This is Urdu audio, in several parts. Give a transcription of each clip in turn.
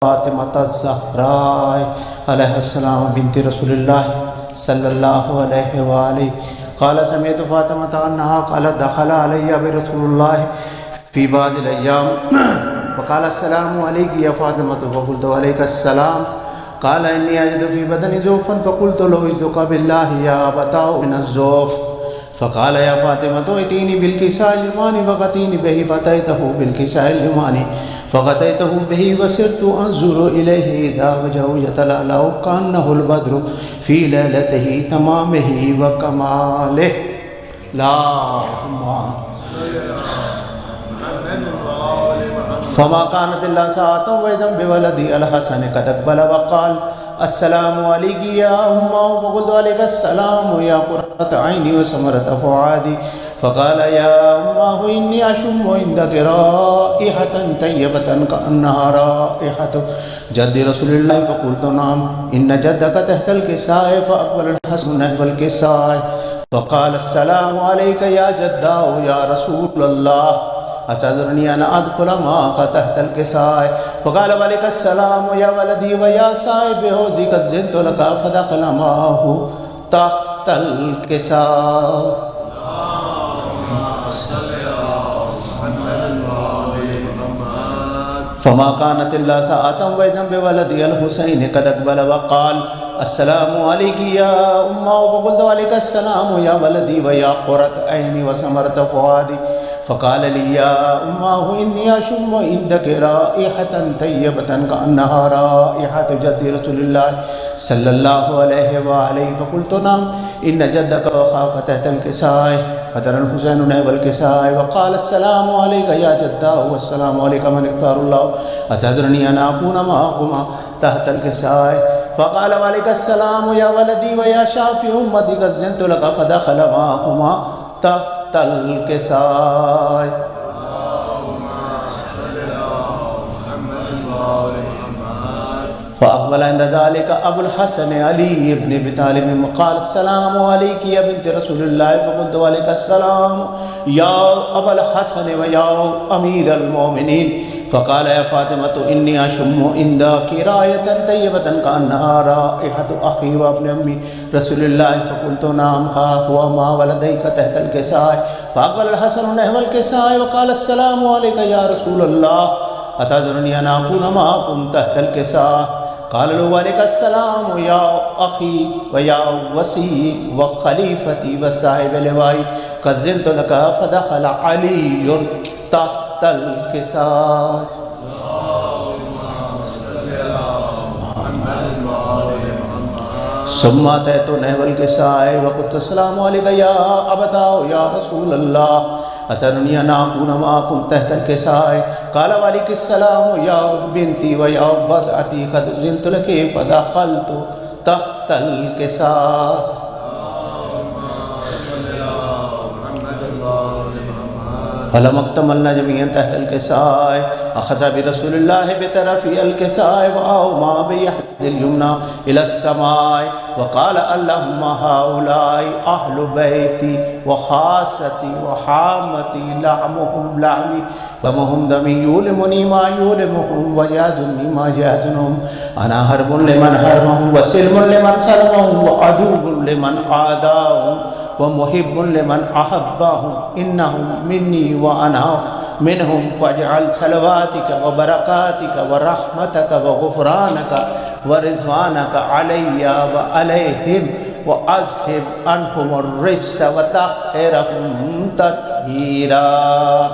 فاطمة الزهراء عليه السلام بنت رسول الله صلى الله عليه وآله قال سمعت فاطمة أنها قالت دخل علي برسول الله في بعض الأيام وقال السلام عليك يا فاطمة فقلت عليك السلام قال إني أجد في بدني زوفا فقلت له اجدك بالله يا أبتاه من الزوف فقال يا فاطمة ائتيني بالكساء اليماني فغطيني به فأتيته بالكساء اليماني فغطيته به وسرت أنظر إليه إذا وجهه يتلألأ كأنه البدر في ليلته تمامه وكماله. اللهم فما كانت إلا ساعة وإذا بولدي الحسن قد أقبل وقال السلام عليك يا أمه فقلت عليك السلام يا قرة عيني وسمرة فؤادي فقال يا أمه إني أشم عندك رائحة طيبة كأنها رائحة جد رسول الله فقلت نعم إن جدك تحت الكساء فأقبل الحسن نحو الكساء فقال السلام عليك يا جداه يا رسول الله أتذرني أن أدخل معك تحت الكساء فقال عليك السلام يا ولدي ويا صاحب هودي قد زنت لك فدخل معه تحت الكساء. فما كانت إلا ساعة وإذا بولدي الحسين قد أقبل وقال السلام عليك يا أمه فقلت عليك السلام يا ولدي ويا قرة عيني وسمرة فؤادي فقال لي يا أمه إني أشم عندك رائحة طيبة كأنها رائحة جد رسول الله صلى الله عليه وآله فقلت نعم إن جدك وأخاك تحت الكساء فترى الحسين نحو الكساء وقال السلام عليك يا جداه والسلام عليك من اختار الله أتدرني أن أكون معكما تحت الكساء فقال عليك السلام يا ولدي ويا شافي أمتي قد زنت لك فدخل معهما تحت الكساء. فأقبل عند ذلك أبو الحسن علي بن أبي طالب قال السلام عليك يا بنت رسول الله فقلت عليك السلام يا أبا الحسن ويا أمير المؤمنين فقال يا فاطمة إني أشم عندك رائحة طيبة كأنها رائحة أخي وابن أمي رسول الله فقلت نعم ها هو ما ولديك تحت الكساء فأقبل الحسن نحو الكساء وقال السلام عليك يا رسول الله أتذرني أن أكون معكم تحت الكساء قال له عليك السلام يا أخي ويا وسي وخليفتي وصاحب لوائي قد زنت لك فدخل علي تحت الكساء. ثم أتيت نحو الكساء وقلت السلام عليك يا أبتاه يا رسول الله أترني أن أكون معكم تحت الكساء قال وعليك السلام يا بنتي ويا بزعتي قد زنت لك فدخلت تحت الكساء. فلما اكتملنا جميعا تحت الكساء أخذ برسول الله بطرف الكساء وأومى بيده اليمنى إلى السماء وقال اللهم هؤلاء أهل بيتي وخاصتي وحامتي لعمهم لعمي دمهم دمي يولمني ما يولمهم ويهدني ما يهدنهم أنا حرب لمن حرمهم وسلم لمن سلمهم وعدو لمن عاداهم ومحب لمن أحبهم إنهم مني وأنا منهم فاجعل صلواتك وبركاتك ورحمتك وغفرانك ورضوانك علي وعليهم وأذهب عنهم الرجس وطهرهم تطهيرا.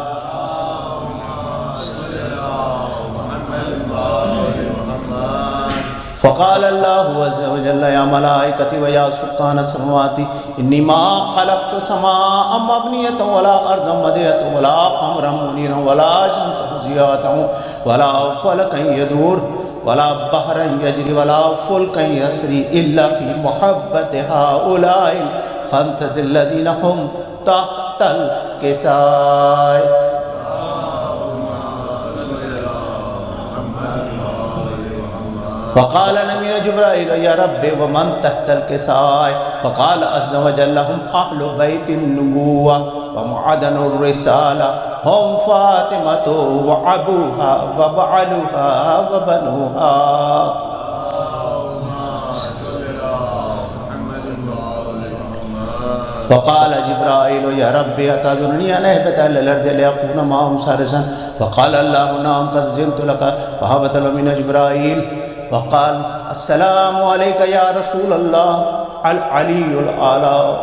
فقال الله عز وجل يا ملائكتي ويا سلطان السماوات إني ما خلقت سماء مبنية ولا أرضا مدية ولا قمرا منيرا ولا شمسا ضياء ولا فلكا يدور ولا بحرا يجري ولا فلكا يسري إلا في محبة هؤلاء الخمسة الذين هم تحت الكساء. فقال نبي جبرائيل يا رب ومن تحت الكساء فقال عز وجل هم أهل بيت النبوة ومعدن الرسالة هم فاطمة وأبوها وبعلها وبنوها. فقال جبرائيل يا ربي أتأذنني أن أهبط إلى الأرض لأكون معهم سارسا؟ فقال الله نعم قد أذنت لك. فهبط من جبرائيل وقال السلام عليك يا رسول الله العلي الأعلى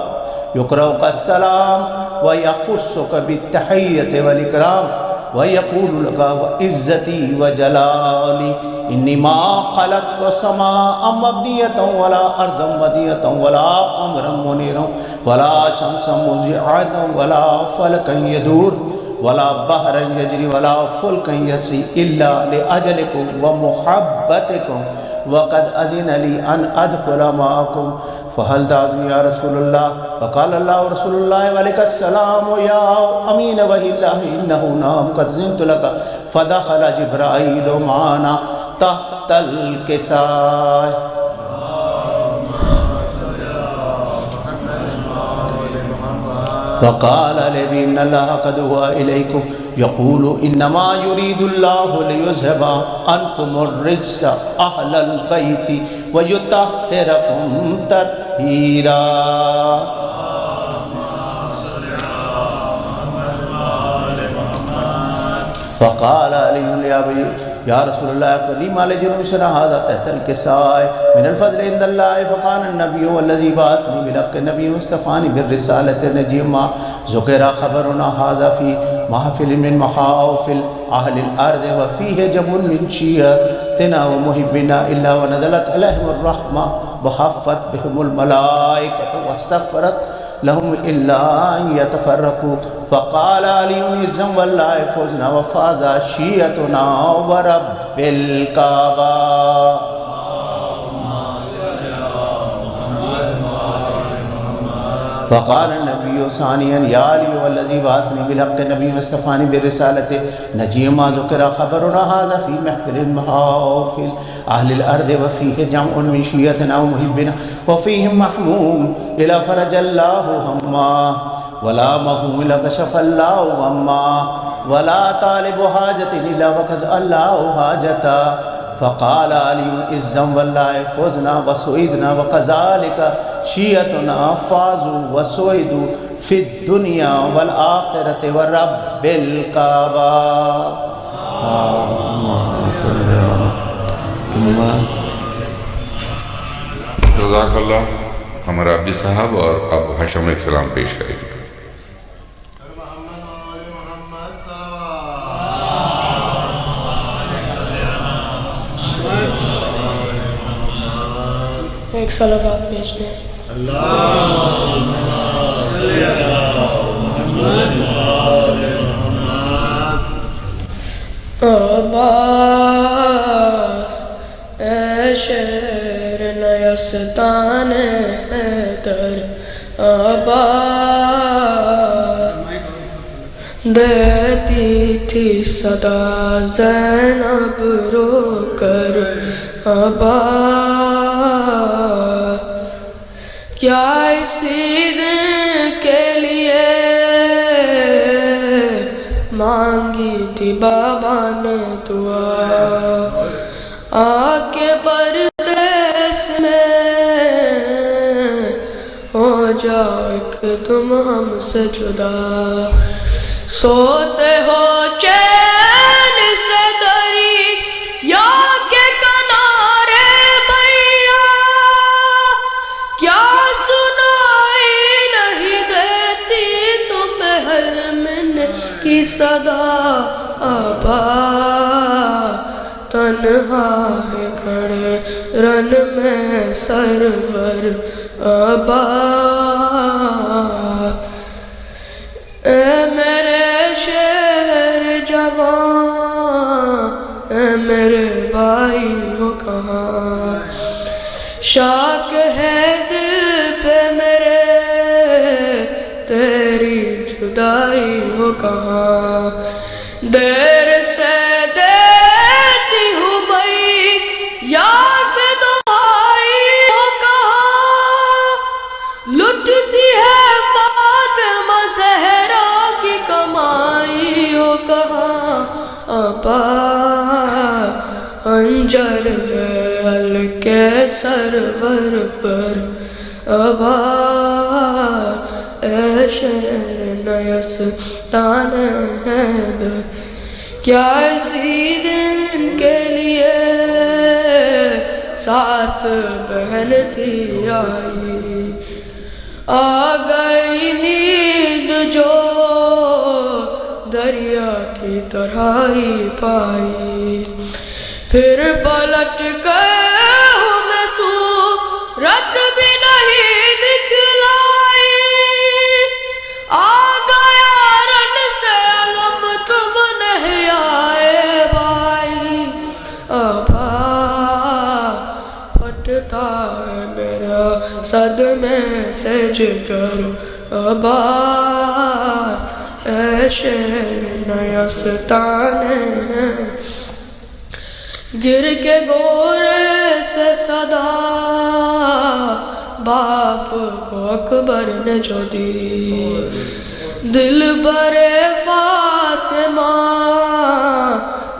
يقرأك السلام ويخصك بالتحية والإكرام ويقول لك وعزتي وجلالي إني ما خلقت سماء مبنية ولا أرضا مدية ولا قمرا منيرا ولا شمسا مضيئة ولا فلكا يدور ولا بحرا يجري ولا فلكا يسري إلا لأجلكم ومحبتكم وقد أذن لي أن أدخل معكم فهل تعذني يا رسول الله؟ فقال الله رسول الله وعليك السلام يا أمين وحي الله إنه نعم قد أذنت لك. فدخل جبرائيل معنا تحت الكساء فقال لي إن الله قد هو إليكم يقول إنما يريد الله ليذهب عنكم الرجس أهل البيت ويطهركم تطهيرا. فقال علي لأبي يا رسول الله أخبرني ما لجلوسنا هذا تحت الكساء من الفضل عند الله. فقال النبي والذي بعثني بالحق النبي واصطفاني بالرسالة نجيب ما ذكر خبرنا هذا في محفل من محافل أهل الأرض وفيه جب من شيعتنا ومحبنا إلا ونزلت عليهم الرحمة وخفت بهم الملائكة واستغفرت لهم إلا أن يتفرقوا. فقال علي يلزم والله فوزنا وفاز شيعتنا ورب الكعبة. فقال النبي ثانيا يا علي والذي بعثني بالحق النبي واصطفاني بالرسالة نجي ما ذكر خبرنا هذا في محفل المحافل أهل الأرض وفيه جمع من شيعتنا ومحبنا وفيهم محموم إلى فرج الله هما ولا مهوم إلا كشف الله غما ولا طالب حاجة إلا وكشف الله حاجتا. فقال علي إذن والله فوزنا وسعيدنا وكذلك شيعتنا فازوا وسعيدوا في الدنيا والآخرة ورب الكعبة. جزاک اللہ. ہمارے عبدی صاحب اور اب ہاشم ایک سلام پیش کریں گے. ایک صلوات پیش دیں. عباس اے شیر نیستان حیدر عباس دیتی تھی صدا زینب رو کر عباس کیا اسی دن کے لیے مانگی تھی بابا نے دعا آ کے پردیس میں ہو جاؤ ایک تم ہم سے جدا سوتے ہو چین سے دری یا کے کنارے بھیا کیا سنائی نہیں دیتی تمہیں حلمن کی صدا آبا تنہا ہے کھڑے رن میں سرور آبا اے میرے شہر جوان اے میرے بھائی ہو کہاں شاک ہے دل پہ میرے تیری جدائی ہو کہاں دیر سے دیتی ہوں بھائی یاد دعائی ہو کہاں لٹتی ہے فاطمہ زہرا کی کمائی ہے ہلکے سرور پر آباد اے شہر نیستان حیدر کیا اسی دن کے لیے ساتھ بہن تھی آئی آ گئی نیند جو دریا کی طرح ہی پائی پھر پلٹ گئے ہوں میں صورت بھی نہیں دکھلائی آ گیا رن سے علم تم نہیں آئے بھائی ابا پھٹتا ہے میرا صدمے سے جگر ابا اے شہر نیستان گر کے گورے سے صدا باپ کو اکبر نے جو دی دل برے فاطمہ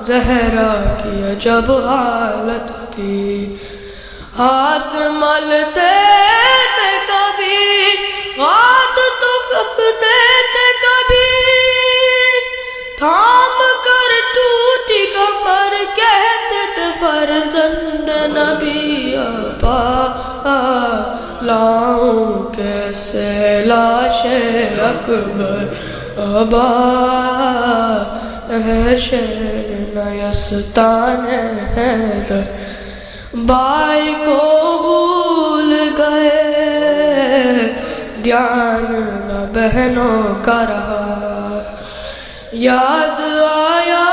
زہرا کی عجب حالت تھی ہاتھ ملتے تھے کبھی ہاتھ تو پکتے تھے کبھی تھام کر ٹوٹی کمر کہتے تھے فرزند نبی ابا لاؤں کیسے لاش اکبر ابا اے شہر نیستان حیدر بھائی کو بھول گئے دھیان نہ بہنوں کا رہا یاد آیا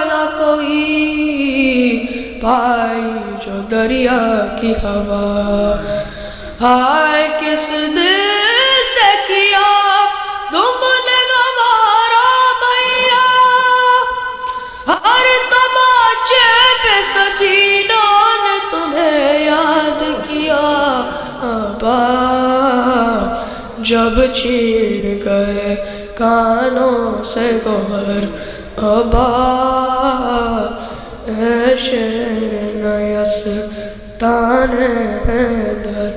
نہ کوئی بھائی جو دریا کی ہوا ہائے کس دل سے کیا تم نے گوارا بھیا ہر تماچے پہ سکینوں نے تمہیں یاد کیا ابا جب چھین گئے کانوں سے گوہر ابا اے شہر نیستان حیدر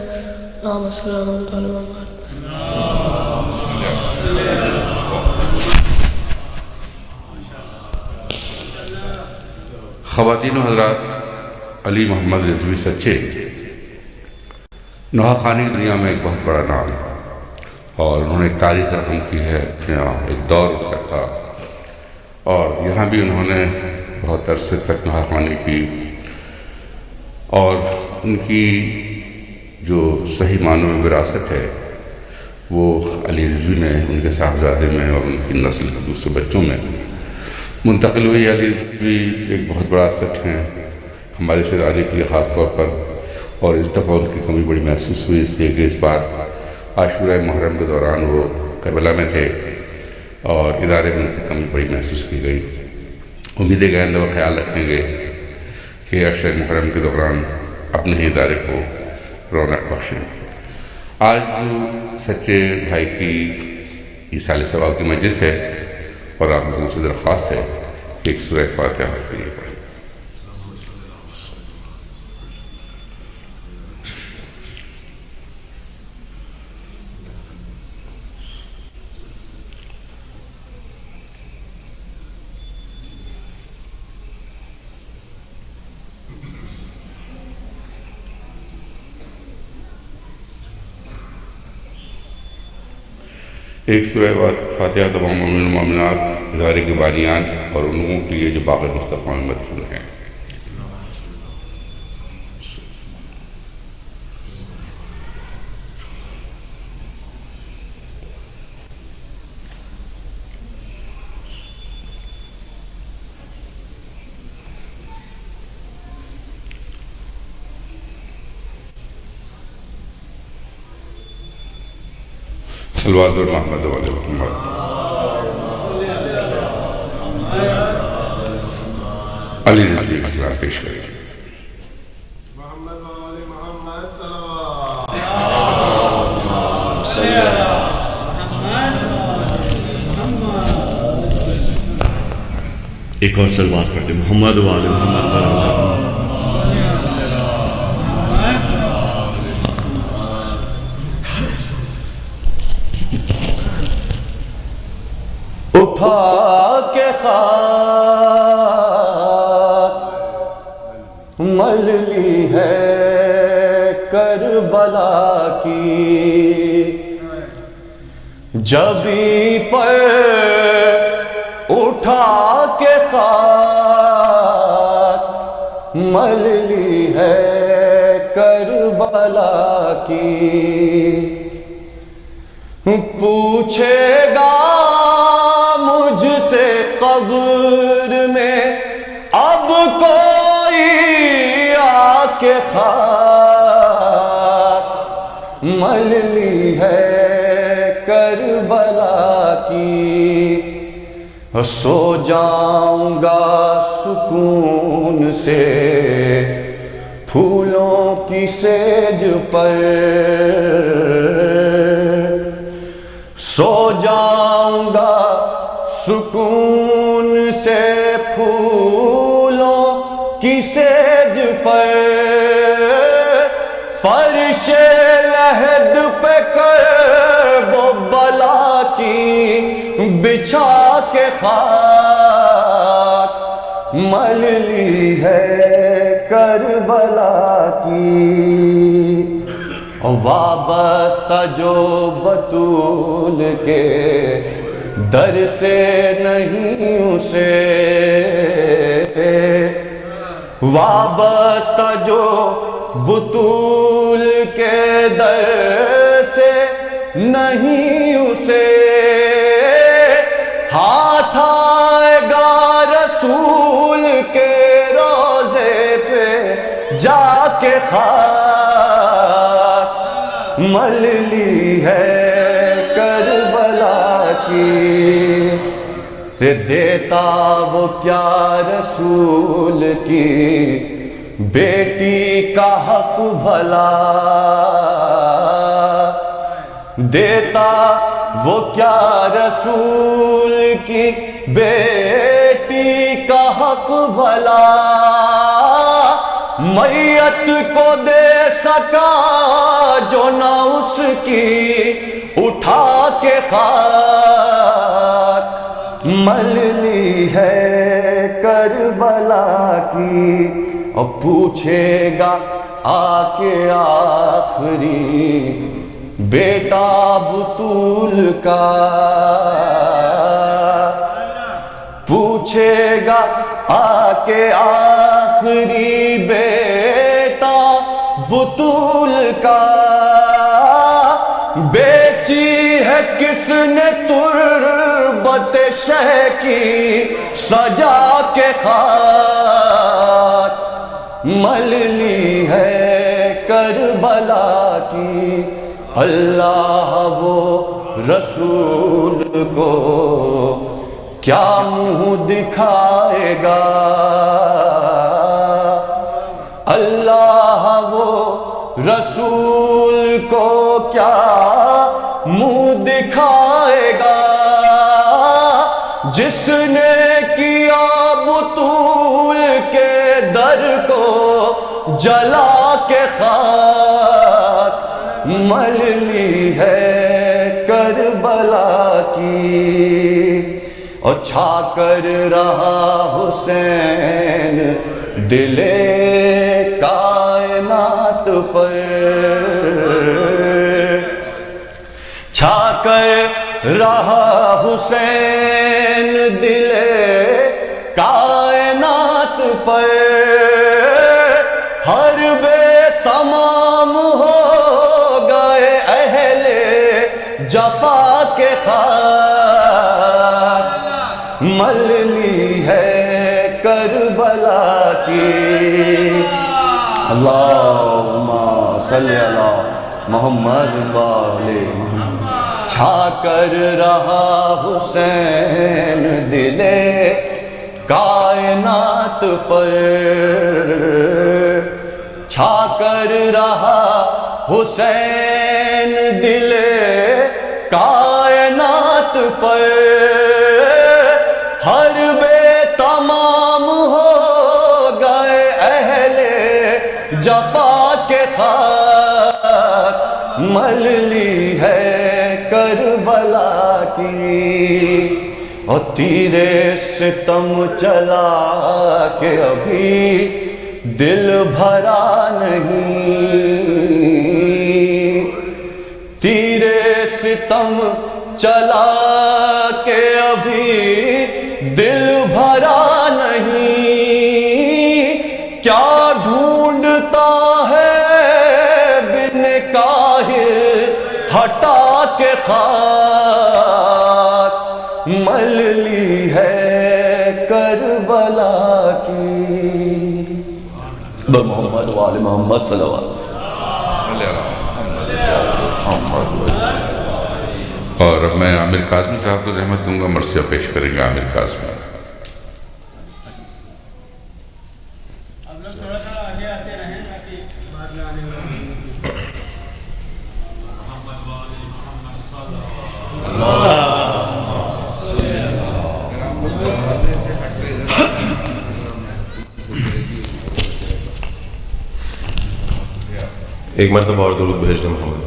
اللہم صلی اللہ علیہ وسلم خواتین و حضرات علی محمد رضوی سچے نوحہ خانی دنیا میں ایک بہت بڑا نام ہے اور انہوں نے ایک تاریخ رقم کی ہے اپنے ایک دور کا تھا اور یہاں بھی انہوں نے بہت عرصے تک نوحہ خوانی کی اور ان کی جو صحیح معنوں میں وراثت ہے وہ علی رضوی نے ان کے صاحبزادے میں اور ان کی نسل کے دوسرے بچوں میں منتقل ہوئی علی رضوی ایک بہت بڑا اسٹ ہیں ہمارے سراجے کے لیے خاص طور پر اور اس دفعہ ان کی کمی بڑی محسوس ہوئی اس لیے کہ اس بار عاشورہ محرم کے دوران وہ کربلا میں تھے اور ادارے میں ان کی کمی بڑی محسوس کی گئی امید ہے کہ آئندہ وہ خیال رکھیں گے کہ عاشورہ محرم کے دوران اپنے ہی ادارے کو رونق بخشیں آج جو سچے بھائی کی ایصال ثواب کی مجلس ہے اور آپ لوگوں سے درخواست ہے کہ ایک سورہ فاتحہ کے لیے پڑھیں ایک سورہ فاتحہ تمام مومنین و مومنات ادارے کے بانیان اور ان لوگوں کے لیے جو باغ مصطفیٰ میں مدفون ہیں صلوات محمد والے محمد علی رضوی السلام پیش کریں محمد والے محمد صلوات ایک اور صلوات پڑھتے محمد والے محمد اٹھا کے خاک مل لی ہے کربلا کی، جبیں پر اٹھا کے خاک مل لی ہے کربلا کی، پوچھے گا مجھ سے قبر میں اب کوئی آ کے خاک مل لی ہے کربلا کی، سو جاؤں گا سکون سے پھولوں کی سیج پر، سو جاؤں گا سکون سے پھولوں کی سیج پر، فرش لحد پہ کرب و بلا کی بچھا کے خاک مل لی ہے کربلا کی، وابستہ جو بطول کے در سے نہیں اسے، وابستہ جو بطول کے در سے نہیں اسے، ہاتھ آئے گا رسول کے روضے پہ جا کے خاک مل لی ہے کربلا کی، دیتا وہ کیا رسول کی بیٹی کا حق بھلا، دیتا وہ کیا رسول کی بیٹی کا حق بھلا، میت کو دے سکا جو نہ اس کی اٹھا کے خاک مل لی ہے کربلا کی، اور پوچھے گا آ کے آخری بیٹا بطول کا، پوچھے گا آ کے آخری بیٹا بطول کا، بیچی ہے کس نے تربت شہ کی سجا کے خاک مل لی ہے کربلا کی، اللہ وہ رسول کو کیا منہ دکھائے گا، اللہ وہ رسول کو کیا منہ دکھائے گا، جس نے کیا بطول کے در کو جلا کے خاک مل لی ہے کربلا کی، اور چھا کر رہا حسین دل کائنات پر، چھا کر رہا حسین دل کائنات پر، ہر بے تمام ہو گئے اہل جفا کے خاک مل لی ہے کربلا کی، اللہم صلی علی محمد والے محمد، چھا کر رہا حسین دل کائنات پر، چھا کر رہا حسین دل کائنات پر، ہر بے تمام ہو گئے اہل جفا کے خاک مل لی ہے کربلا کی، اور تیرے ستم چلا کہ ابھی دل بھرا نہیں، تیرے ستم چلا کہ ابھی دل بھرا نہیں، کیا ڈھونڈتا ہے بن کاہل ہٹا کے خاک، مل لی ہے کربلا کی۔ محمد وآل محمد صلوات۔ اور اب میں عامر کاظمی صاحب کو زحمت دوں گا، مرثیہ پیش کریں گے عامر کاظمی۔ ایک مرتبہ اور درود بھیج دیں محمد۔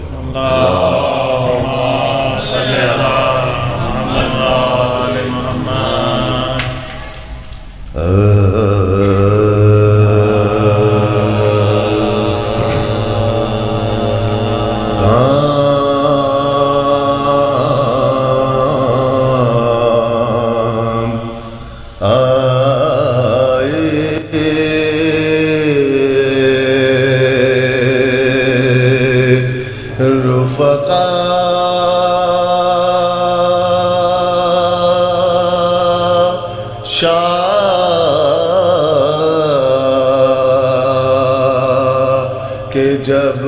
کہ جب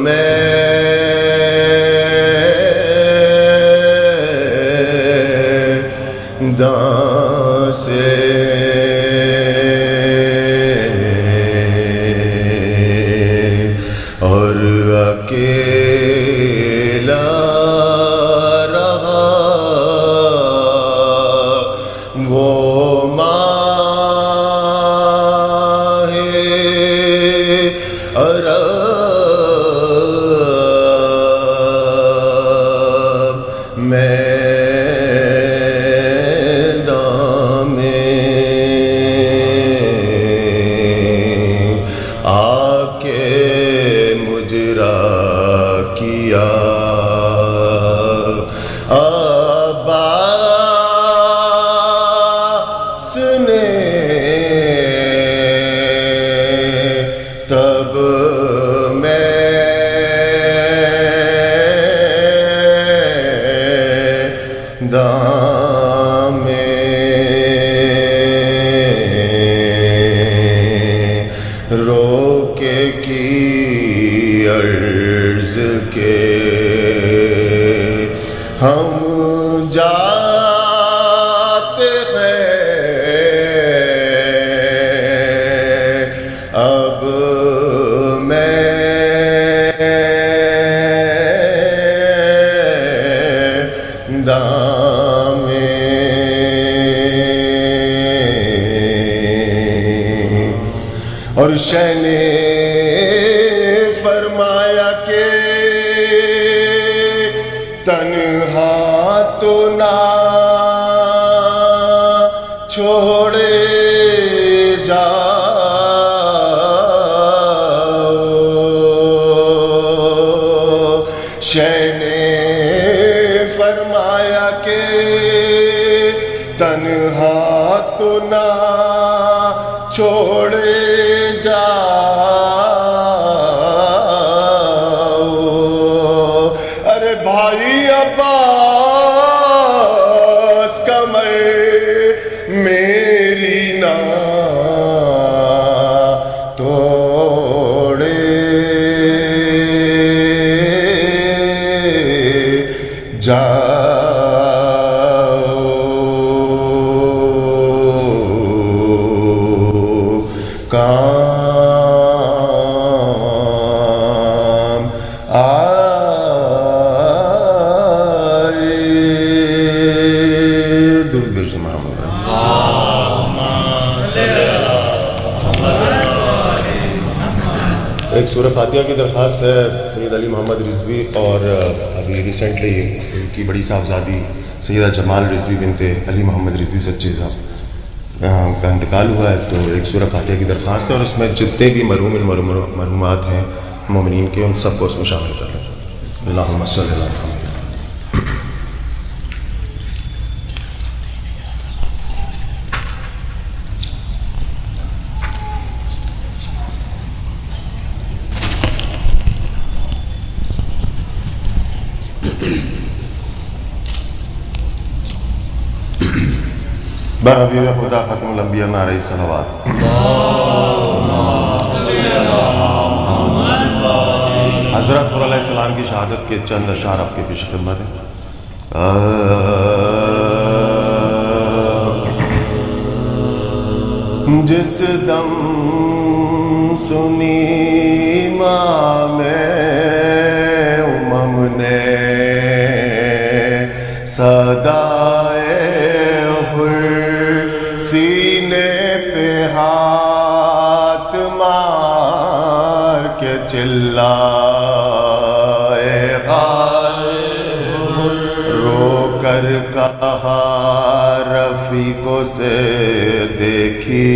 میں داں سے اور اکیلا رہا، وہ تب میں داں میں رو کے کی عرض کے ہم جاتے ہیں اب داں میں اور شہ نے فرمایا کہ تنہا تو نہ چھوڑے جاؤ، شہ نے فرمایا کہ تنہا تو نہ چھوڑے جاؤ، ارے بھائی عباس کمر میری نہ توڑے کام آئے۔ درود بھیج دیں محمد۔ ایک سورہ فاتحہ کی درخواست ہے سید علی محمد رضوی، اور ابھی ریسنٹلی ان کی بڑی صاحبزادی سیدہ جمال رضوی بنت علی محمد رضوی سچی صاحب کا انتقال ہوا ہے، تو ایک سورہ فاتحہ کی درخواست ہے، اور اس میں جتنے بھی مرحومات ہیں مومنین کے، ان سب کو اس میں شامل کر لیں. اللہم صلی علی محمد. حبیب خدا ختم الانبیاء نعرہ الصلوات. حضرت علیہ السلام کی شہادت کے چند اشعار آپ کے پیش خدمت ہیں. جس دم سنی امام امم نے صدائے سینے پہ ہاتھ مار کے چلائے رو کر کہا رفیقوں سے دیکھی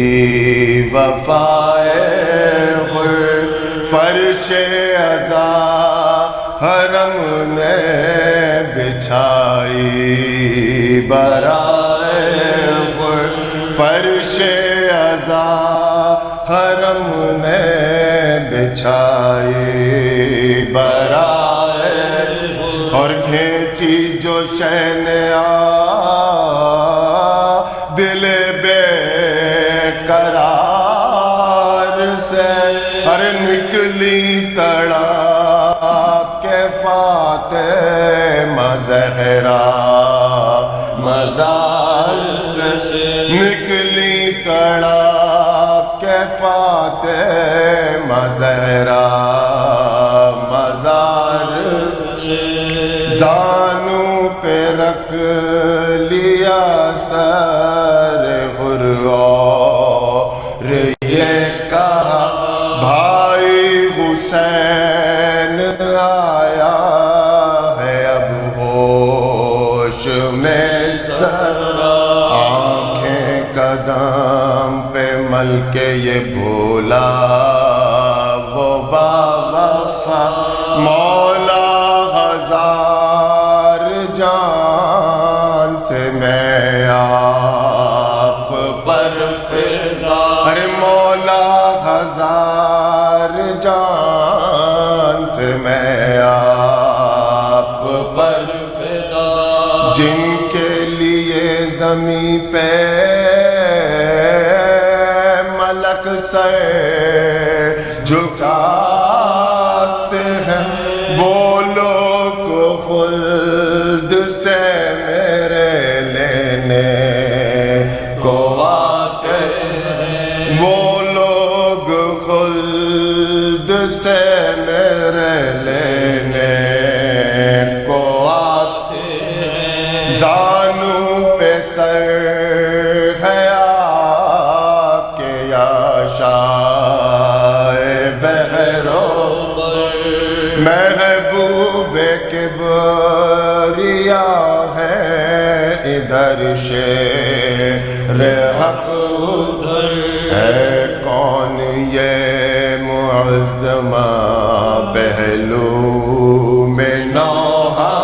وفائے فرش عزا حرم نے بچھائی برائے فرش عزا حرم نے بچھائی برائے اور کھینچی جو شین دل بے قرار سے، ارے نکلی تڑا کے فاطمہ زہرا مزار سے، نکلی تڑا کے فاطمہ زہرا مزار سے، زانو پہ رکھ لیا سر غرور یہ کہا بھائی حسین آیا ہے اب ہوش میں ذرا، آنکھیں قدم پہ مل کے یہ بولا وہ باوفا مولا ہزار جان سے میں آپ پر فدا، ارے مولا ہزار جان سے میں آپ پر فدا، جن کے لیے زمین پہ ملک سے جھکاتے ہیں وہ لوگ خلد سے میرے لینے کو آتے ہیں، وہ لوگ خلد سے میرے لینے کو آتے ہیں، زانو پہ سر ہے آپ کے یا شاہ بہرو محبوب کبریا ہے ادھر شیر حق ادھر ہے، کون یہ معظمہ پہلو میں نوحہ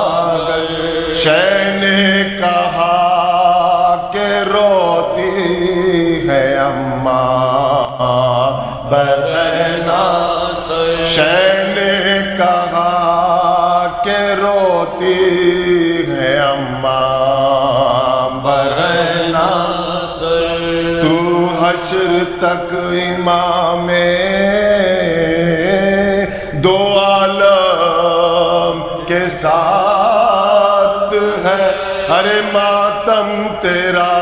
شہ نے کہا کہ روتی ہے اماں برہنہ، شہ نے کہا کہ روتی ہے اماں برہنہ، تو حشر تک امام دو عالم کے ساتھ ہے، ارے ماتم تیرا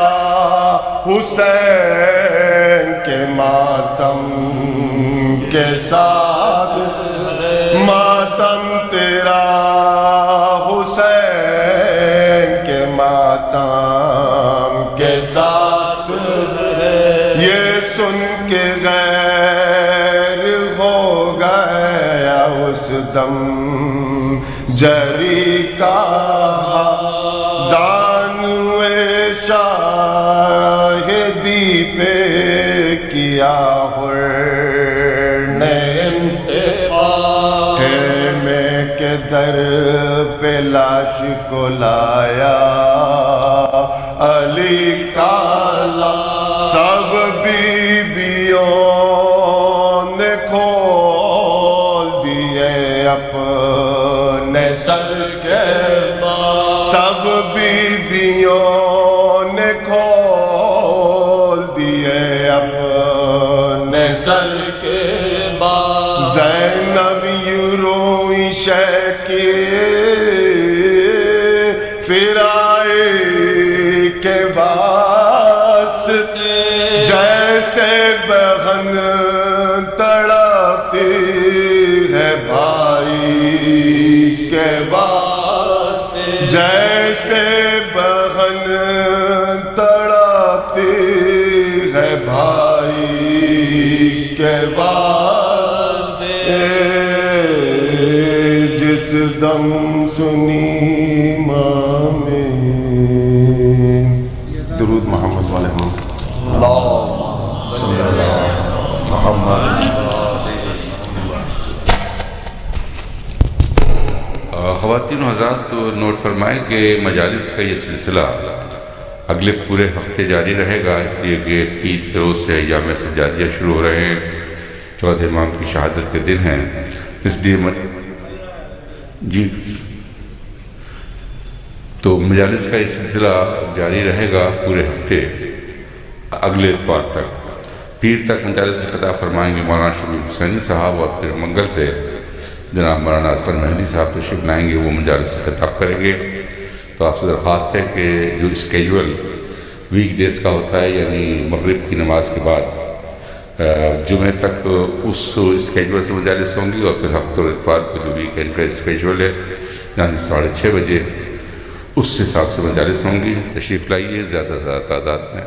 حسین کے ماتم کے ساتھ، ماتم تیرا حسین کے ماتم کے ساتھ، یہ سن کے غیر ہو گیا اس دم جری کا زانوے شاہدی پہ کیا نے خیمے کے در پہ لاش کو لایا علی کالا سب بیبیوں نے کھول دیے اپنے سر کے سب بیبیوں نے کھول دیے اپنے سر کے بعد زینب یوں روئی شیخی فرائے کے واسطے جیسے بہن تڑپتی ہے بھائی کے واسطے جیسے بہن تڑپتی ہے بھائی کے واسطے جس دم سنی ماں میں درود محمد والے صلی اللہ محمد. خواتین و حضرات تو نوٹ فرمائیں کہ مجالس کا یہ سلسلہ اگلے پورے ہفتے جاری رہے گا، اس لیے کہ پیر کے روز سے ایام سجادیہ شروع ہو رہے ہیں، چوتھے امام کی شہادت کے دن ہیں، اس لیے جی تو مجالس کا یہ سلسلہ جاری رہے گا پورے ہفتے اگلے اتوار تک. پیر تک مجالس سے خطاب فرمائیں گے مولانا شبیر حسینی صاحب، اور پھر منگل سے جناب مولانا اظفر مہدی صاحب تشریف لائیں گے، وہ مجالس سے خطاب کریں گے. تو آپ سے درخواست ہے کہ جو اسکیجول ویک ڈیز کا ہوتا ہے، یعنی مغرب کی نماز کے بعد جمعہ تک اس اسکیجول سے مجالس ہوں گی، اور پھر ہفتہ اور اتوار کو جو ویکینڈ کا اسکیجول ہے یعنی 6:30 بجے اس حساب سے مجالس ہوں گی. تشریف لائیے زیادہ سے زیادہ تعداد میں.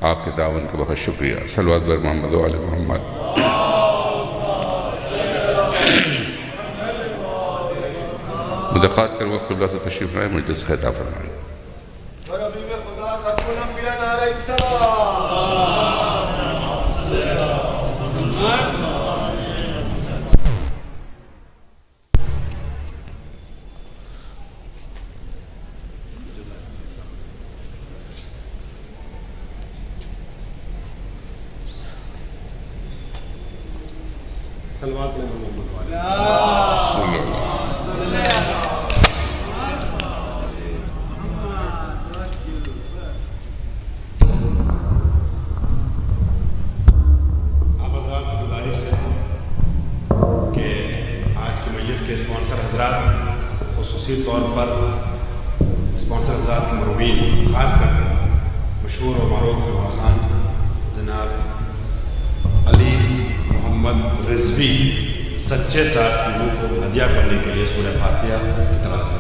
آپ کے تعاون کا بہت شکریہ. صلوات بر محمد و آل محمد. درخواست کروں قبلہ سے تشریف لائیں، مجلس سے خطاب فرمائیں. خصوصی طور پر اسپانسر حضرات کے مروین، خاص کر مشہور و معروف فلما خان جناب علی محمد رضوی سچے صاحب کی روح کو ہدیہ کرنے کے لیے سورہ فاتحہ کی تلاوت فرمائیں.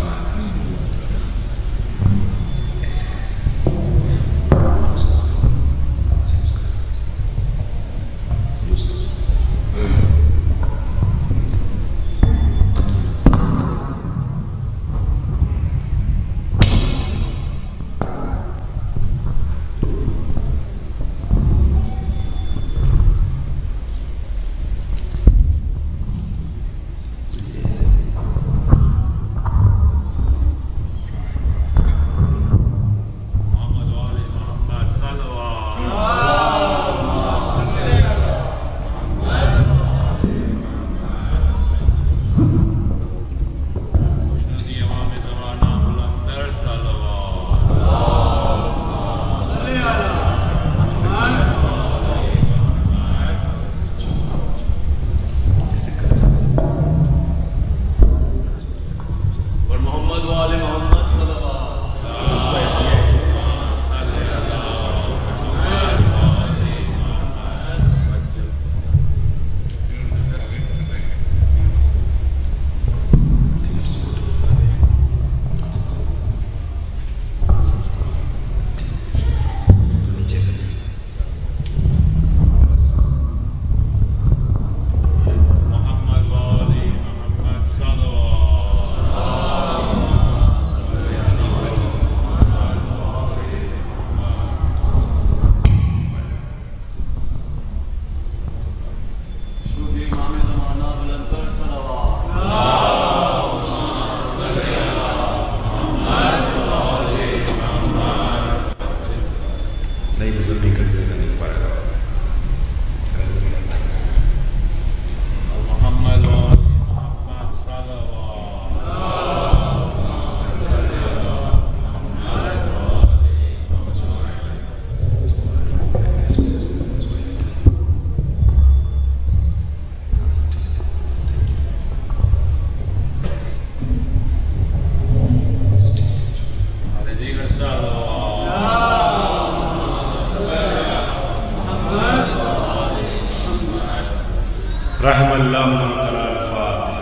اللہ من قرأ الفاتحہ.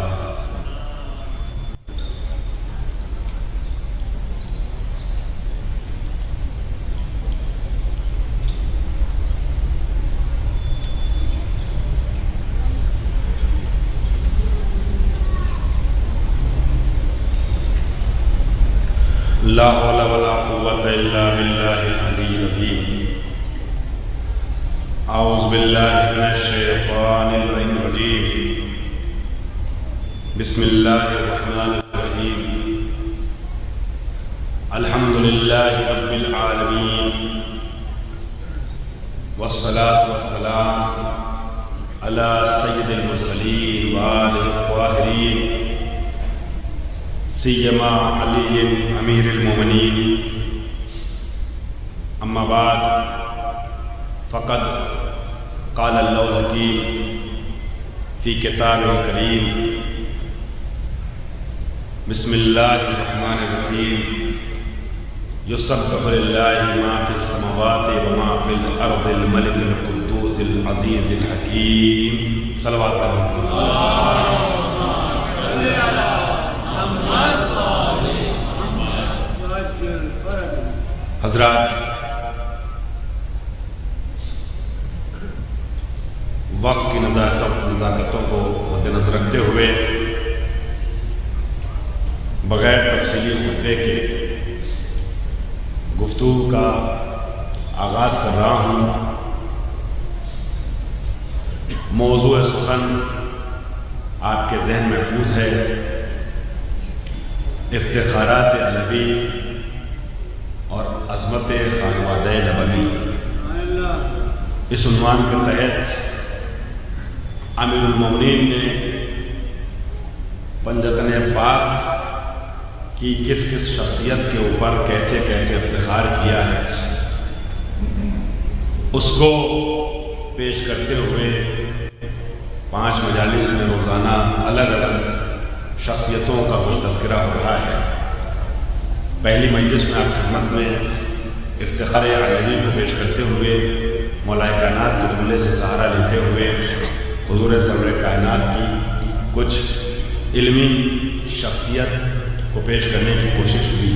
لا حول ولا قوة إلا بالله العلي العظيم. أعوذ بالله من الشيطان اللعين الرجيم. بسم الله الرحمن الرحيم. الحمد لله رب العالمين، والصلاة والسلام على سيد المرسلين وآله الطاهرين، سیما علی امیر المومنین. اما بعد فقد قال اللہ الحکیم فی کتابہ الکریم. بسم اللہ الرحمن الرحیم. یسبح للہ ما فی السماوات وما فی الارض الملک القدوس العزیز الحکیم. صلوات اللہ. حضرات، وقت کی نزاکتوں کو مد نظر رکھتے ہوئے بغیر تفصیلی خطبے کے گفتگو کا آغاز کر رہا ہوں. موضوع سخن آپ کے ذہن محفوظ ہے: افتخارات علوی اور عظمت خانوادہ نبوی. اس عنوان کے تحت امیر المومنین نے پنجتن پاک کی کس کس شخصیت کے اوپر کیسے کیسے افتخار کیا ہے، اس کو پیش کرتے ہوئے 5 مجالس میں روزانہ الگ الگ شخصیتوں کا کچھ تذکرہ ہو رہا ہے. پہلی مجلس میں آپ خدمت میں افتخار علوی کو پیش کرتے ہوئے مولا کائنات کے جملے سے سہارا لیتے ہوئے حضور سرور کائنات کی کچھ علمی شخصیت کو پیش کرنے کی کوشش ہوئی،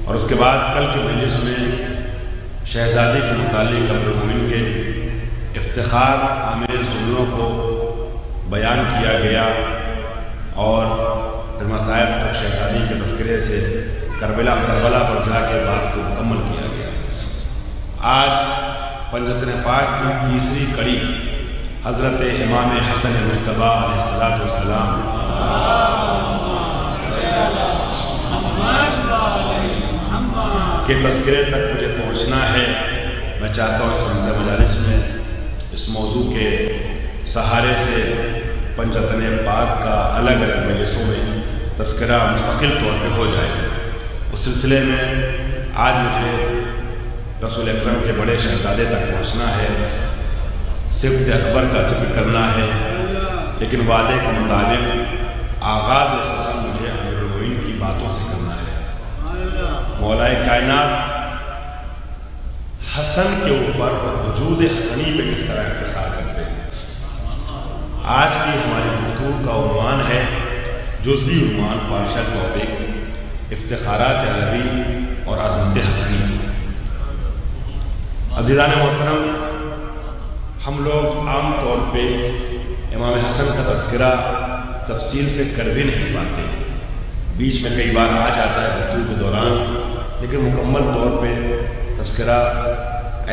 اور اس کے بعد کل کی مجلس میں شہزادی کے متعلق امیر المومنین کے افتخار آمیز جملوں کو بیان کیا گیا، اور پھر مصائب تک شہزادی کے تذکرے سے کربلا پر جا کے بات کو مکمل کیا گیا. آج پنجتن پاک کی تیسری کڑی حضرت امام حسن مجتبیٰ علیہ السلام کے تذکرے تک مجھے پہنچنا ہے. میں چاہتا ہوں اس سلسلہ مجالس میں اس موضوع کے سہارے سے پنجتن پاک کا الگ الگ مجلسوں میں تذکرہ مستقل طور پہ ہو جائے. اس سلسلے میں آج مجھے رسول اکرم کے بڑے شہزادے تک پہنچنا ہے، صفت اکبر کا ذکر کرنا ہے، لیکن وعدے کے مطابق آغاز سخن مجھے امیر المومنین کی باتوں سے کرنا ہے. مولا کائنات حسن کے اوپر وجود حسنی پہ کس طرح افتخار کرتے ہیں. آج کی ہماری گفتگو کا عنوان ہے، جزوی عنوان پارشل ٹاپک، افتخارات علوی اور عظمت حسنی. عزیزان محترم، ہم لوگ عام طور پہ امام حسن کا تذکرہ تفصیل سے کر بھی نہیں پاتے. بیچ میں کئی بار آ جاتا ہے گفتگو کے دوران، لیکن مکمل طور پہ تذکرہ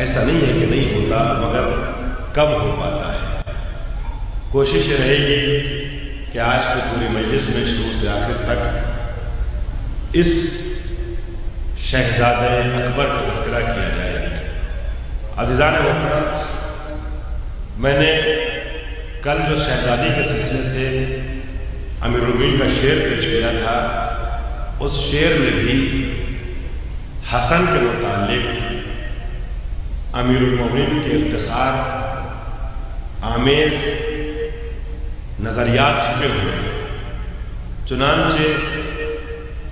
ایسا نہیں ہے کہ نہیں ہوتا، مگر کم ہو پاتا ہے. کوشش یہ رہے گی کہ آج کی پوری مجلس میں شروع سے آخر تک اس شہزادہ اکبر کا تذکرہ کیا جائے. عزیزان محترم، میں نے کل جو شہزادی کے سلسلے سے امیر المومنین کا شعر پیش کیا تھا، اس شعر میں بھی حسن کے متعلق امیر المومنین کے افتخار آمیز نظریات چھپے ہوئے ہیں. چنانچہ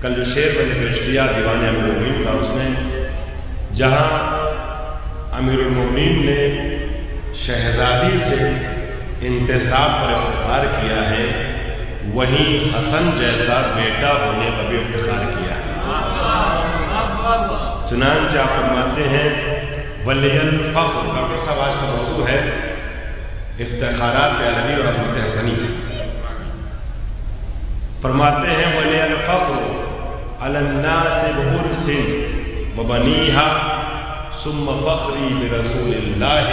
کل جو شعر میں نے پیش کیا دیوان امیر المومنین کا، اس میں جہاں امیر المومنین نے شہزادی سے انتصاب پر افتخار کیا ہے وہیں حسن جیسا بیٹا ہونے پر بھی افتخار کیا ہے۔ چنانچہ آپ فرماتے ہیں ولی الفخر، ڈاکٹر صاحب آج کا موضوع ہے افتخارات علوی اور عظمت حسنی۔ فرماتے ہیں ولی الفخر علی الناس بعرس وبنیہا ثم فخری برسول اللہ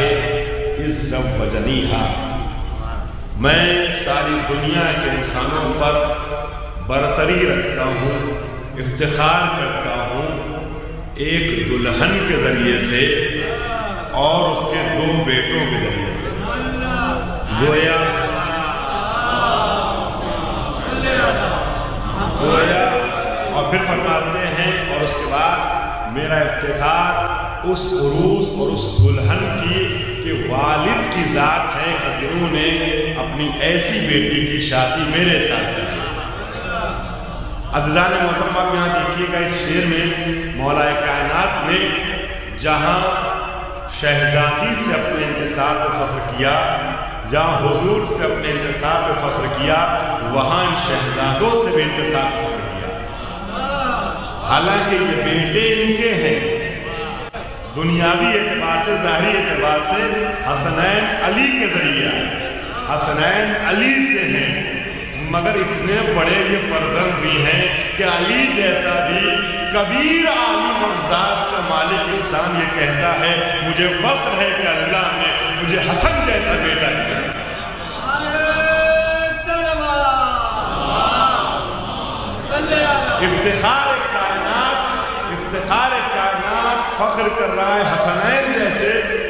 اذ زوجنیہا۔ میں ساری دنیا کے انسانوں پر برتری رکھتا ہوں، افتخار کرتا ہوں ایک دلہن کے ذریعے سے اور اس کے 2 بیٹوں کے ذریعے سے۔ گویا اور پھر فرماتے ہیں اور اس کے بعد میرا افتخار اس عروس اور اس دلہن کی کہ والد کی ذات ہے کہ جنہوں نے اپنی ایسی بیٹی کی شادی میرے ساتھ کی۔ عزیزان محترم آپ یہاں دیکھیے گا اس شعر میں مولا کائنات نے جہاں شہزادی سے اپنے انتساب پہ فخر کیا، جہاں حضور سے اپنے انتساب پہ فخر کیا، وہاں ان شہزادوں سے بھی انتساب پہ فخر کیا۔ حالانکہ یہ بیٹے ان کے ہیں، دنیاوی اعتبار سے ظاہری اعتبار سے حسنین علی کے ذریعہ حسنین علی سے ہیں، مگر اتنے بڑے یہ فرزند بھی ہیں کہ علی جیسا بھی کبیر عالم اور ذات کا مالک انسان یہ کہتا ہے مجھے فخر ہے کہ اللہ نے مجھے حسن جیسا بیٹا دیا۔ افتخار کائنات فخر کر رہا ہے حسنین جیسے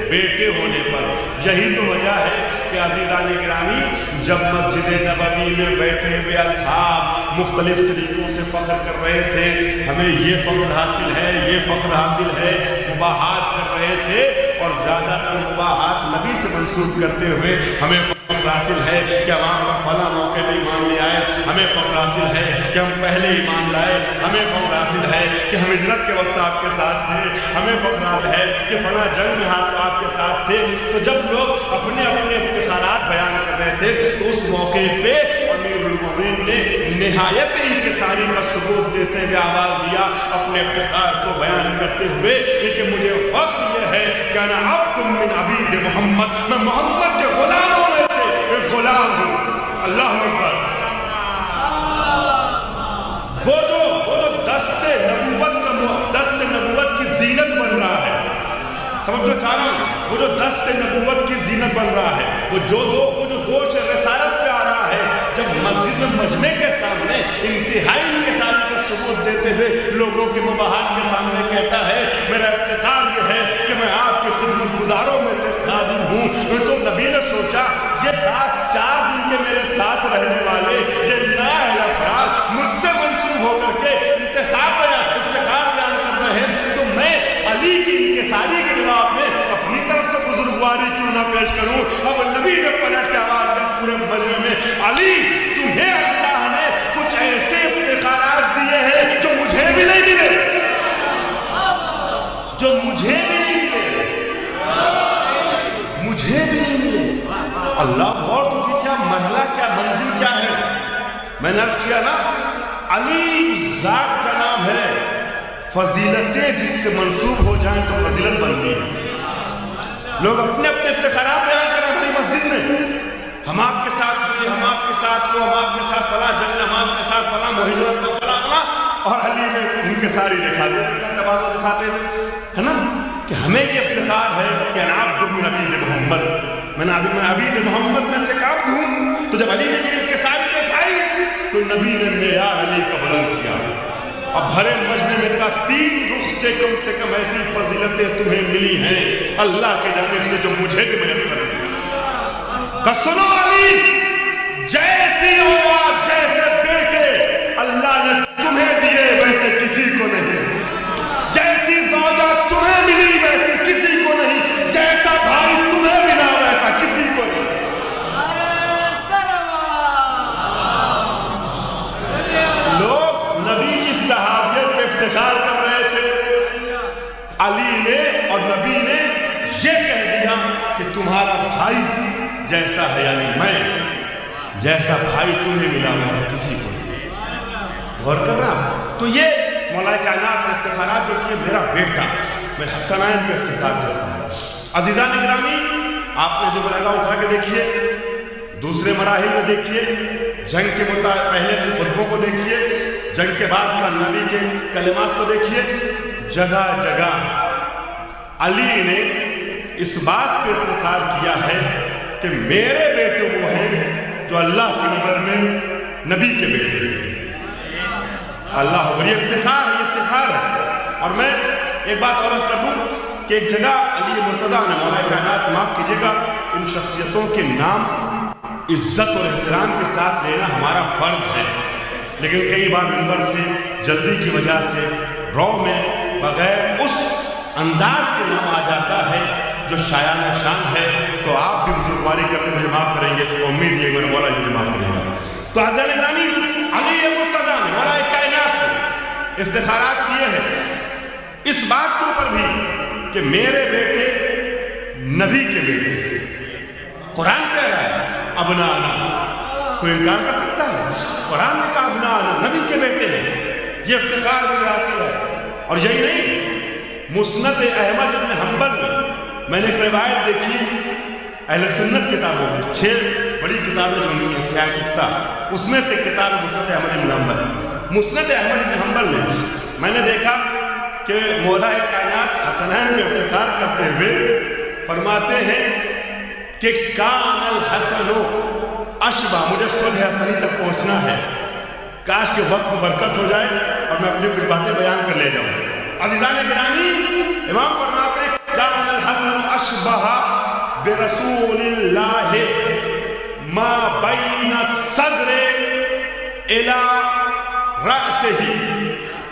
بیٹے ہونے پر۔ یہی تو وجہ ہے کہ عزیزان گرامی جب مسجد نبوی میں بیٹھے ہوئے اصحاب مختلف طریقوں سے فخر کر رہے تھے، ہمیں یہ فخر حاصل ہے، یہ فخر حاصل ہے، مباحات کر رہے تھے، اور زیادہ تر مباحات نبی سے منسوب کرتے ہوئے ہمیں فخر حاصل ہے کہ ہم آپ پر فلاں موقع پہ ایمان لے آئے، ہمیں فخر حاصل ہے کہ ہم پہلے ایمان لائے، ہمیں فخر حاصل ہے کہ ہم ہجرت کے وقت آپ کے ساتھ تھے، ہمیں فخر حاصل ہے کہ فلاں جنگ میں آپ کے ساتھ تھے۔ تو جب لوگ اپنے اپنے افتخارات بیان کر رہے تھے تو اس موقع پہ امیر المومنین نے نہایت انکساری کا ثبوت دیتے ہوئے آواز دیا اپنے افتخار کو بیان کرتے ہوئے کہ مجھے فخر یہ ہے کہ انا عبد من عبید محمد، میں محمد کے غلاموں میں سے ایک غلام ہوں۔ اللہ اکبر۔ وہ جو دست نبوت کی زینت بن رہا ہے، توجہ چاہ رہا ہوں، وہ جو دست نبوت کی زینت بن رہا ہے، وہ جو دوش رسالت پہ آ رہا ہے، جب مسجد میں مجمع کے سامنے انتہائی انکساری کا ثبوت دیتے ہوئے لوگوں کے مباحات کے سامنے کہتا ہے میرا افتخار یہ ہے کہ میں آپ کی خدمت گزاروں میں سے خادم ہوں۔ تو نبی نے سوچا یہ 4 دن کے میرے ساتھ رہنے والے یہ نااہل افراد مجھ سے منسوب ہو کر کے انتصاب افتخار بیان کر رہے ہیں، تو میں علی کی انکساری کے جواب میں اپنی طرف سے بزرگواری کیوں نہ پیش کروں؟ اب نبی نے پلٹ کے آواز دیا پورے مجمع میں، علی تمہیں اللہ نے کچھ ایسے افتخارات دیے ہیں جو مجھے بھی نہیں ملے، جو مجھے بھی نہیں ملے، مجھے بھی نہیں ملے۔ اللہ غور تو کیجیے مرحلہ کیا، منزل کیا ہے۔ میں نے عرض کیا نا علی ذات کا نام ہے، فضیلتیں جس سے منسوب ہو جائیں تو فضیلت بنتی ہے۔ لوگ اپنے اپنے افتخارات بیان کریں ہماری مسجد میں، ہم آپ کے ساتھ ہوئے، ہم آپ کے ساتھ وہ، ہم آپ کے ساتھ فلاں جنگ، ہم آپ کے ساتھ فلاں مہاجرت میں فلاں، اور علی میں انکساری دکھاتے تھے، تواضع دکھاتے تھے، ہے نا، کہ ہمیں یہ افتخار ہے کہ انا عبد من عبید محمد، میں عبید محمد میں سے عبد ہوں۔ تو جب علی نے یہ انکساری دکھائی تو نبی نے معیار علی کا بلند کیا، اب بھرے مجمع میں کہا 3 رخ سے کم ایسی فضیلتیں تمہیں ملی ہیں اللہ کے جانب سے جو مجھے بھی میسر ہیں۔ کہ سنو علی، جیسی اولاد جیسے بیٹے اللہ نے تمہیں دیے ویسے کسی کو نہیں، جیسی زوجہ تمہیں ملی ویسے کسی کو نہیں، جیسا بھائی تمہیں ملا ویسا کسی کو نہیں۔ لوگ نبی کی صحابیت پہ افتخار کر رہے تھے، علی نے اور نبی نے یہ کہہ دیا کہ تمہارا بھائی جیسا ہے یعنی میں جیسا بھائی تمہیں ملا ویسا کسی کو نہیں. غور کر رہا. تو یہ مولا کائنات نے افتخارات جو کیے, میرا بیٹا, میں حسنین پہ افتخار کرتا ہوں. عزیزان گرامی, آپ نے جو بلاغہ اٹھا کے دیکھیے, دوسرے مراحل میں دیکھیے, جنگ کے پہلے کے خطبوں کو دیکھیے, جنگ کے بعد کا نبی کے کلمات کو دیکھیے. جگہ جگہ علی نے اس بات پہ افتخار کیا ہے کہ میرے بیٹے وہ ہیں جو اللہ کی نظر میں نبی کے بیٹے ہیں. اللہ اکبر, یہ افتخار ہے, یہ افتخار ہے. اور میں ایک بات اور عرض کر دوں کہ ایک جگہ علی مرتضیٰ نے, مولا کائنات معاف کیجیے گا, ان شخصیتوں کے نام عزت اور احترام کے ساتھ لینا ہمارا فرض ہے, لیکن کئی بار منبر سے جلدی کی وجہ سے رو میں بغیر اس انداز کے نام آ جاتا ہے جو شایان شان ہے. تو آپ بھی بزرگواری کرتے مجھے معاف کریں گے, تو امید یہ میرا مولا مجھے معاف کرے گا. تو عزیزان گرامی, علی مرتضیٰ نے, مولا کائنات نے افتخارات کیے ہیں اس بات کے اوپر بھی کہ میرے بیٹے نبی کے بیٹے. قرآن کہہ رہا ہے ابنانا, کوئی انکار کر سکتا ہے؟ قرآن نے کہا ابنانا, نبی کے بیٹے ہیں. یہ افتخار مجھے حاصل ہے. اور یہی نہیں, مسند احمد ابن حنبل میں نے ایک روایت دیکھی اہل سنت کتابوں میں, 6 بڑی کتابیں جو ان کی سیاست تھا, اس میں سے کتاب مسند احمد ابن حنبل. مسند احمد ابن حنبل میں نے دیکھا کہ مولا کائنات حسنین میں افتخار کرتے ہوئے فرماتے ہیں کہ کان الحسن اشبہ, مجھے صلح حسنی تک پہنچنا ہے, کاش کے وقت میں برکت ہو جائے اور میں اپنی کچھ باتیں بیان کر لے جاؤں. عزیزان گرامی, امام فرماتے ہیں کان الحسن اشبہ برسول اللہ ما بین الصدر الى رأسہ,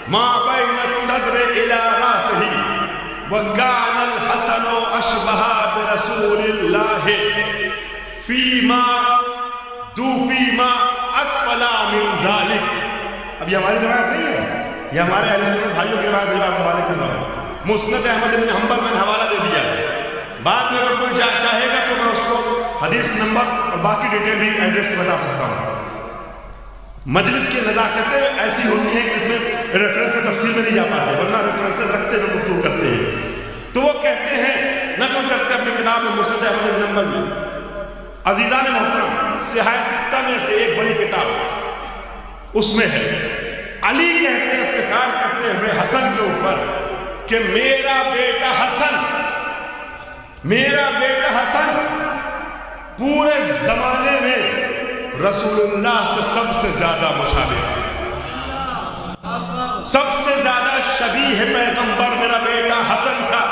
ما بین الصدر الى رأسہ, وکان الحسن اشبہ برسول اللہ فیما اسفل من ذالک. اب یہ ہماری روایت نہیں ہے, یہ ہمارے اہل سنت بھائیوں کی روایت جو آپ حوالے کر رہا ہوں. مسند احمد بن حنبل میں نے حوالہ دے دیا ہے. بعد میں اگر کوئی چاہے گا تو میں اس کو حدیث نمبر اور باقی ڈیٹیل بھی ایڈریس کی بتا سکتا ہوں. مجلس کی نزاکتیں ایسی ہوتی ہیں کہ اس میں ریفرنس میں تفصیل میں نہیں جا پاتے, ورنہ ریفرنسز رکھتے ہوئے گفتگو کرتے ہیں. تو وہ کہتے ہیں, نقل کرتے اپنی کتاب میں مسند احمد بن حنبل میں. عزیزان محترم, سیاہ ستہ میں سے ایک بڑی کتاب اس میں ہے, علی کہتے ہیں افتخار کرتے ہوئے حسن کے اوپر کہ میرا بیٹا حسن پورے زمانے میں رسول اللہ سے سب سے زیادہ مشابہ تھا, سب سے زیادہ شبیہ پیغمبر میرا بیٹا حسن تھا.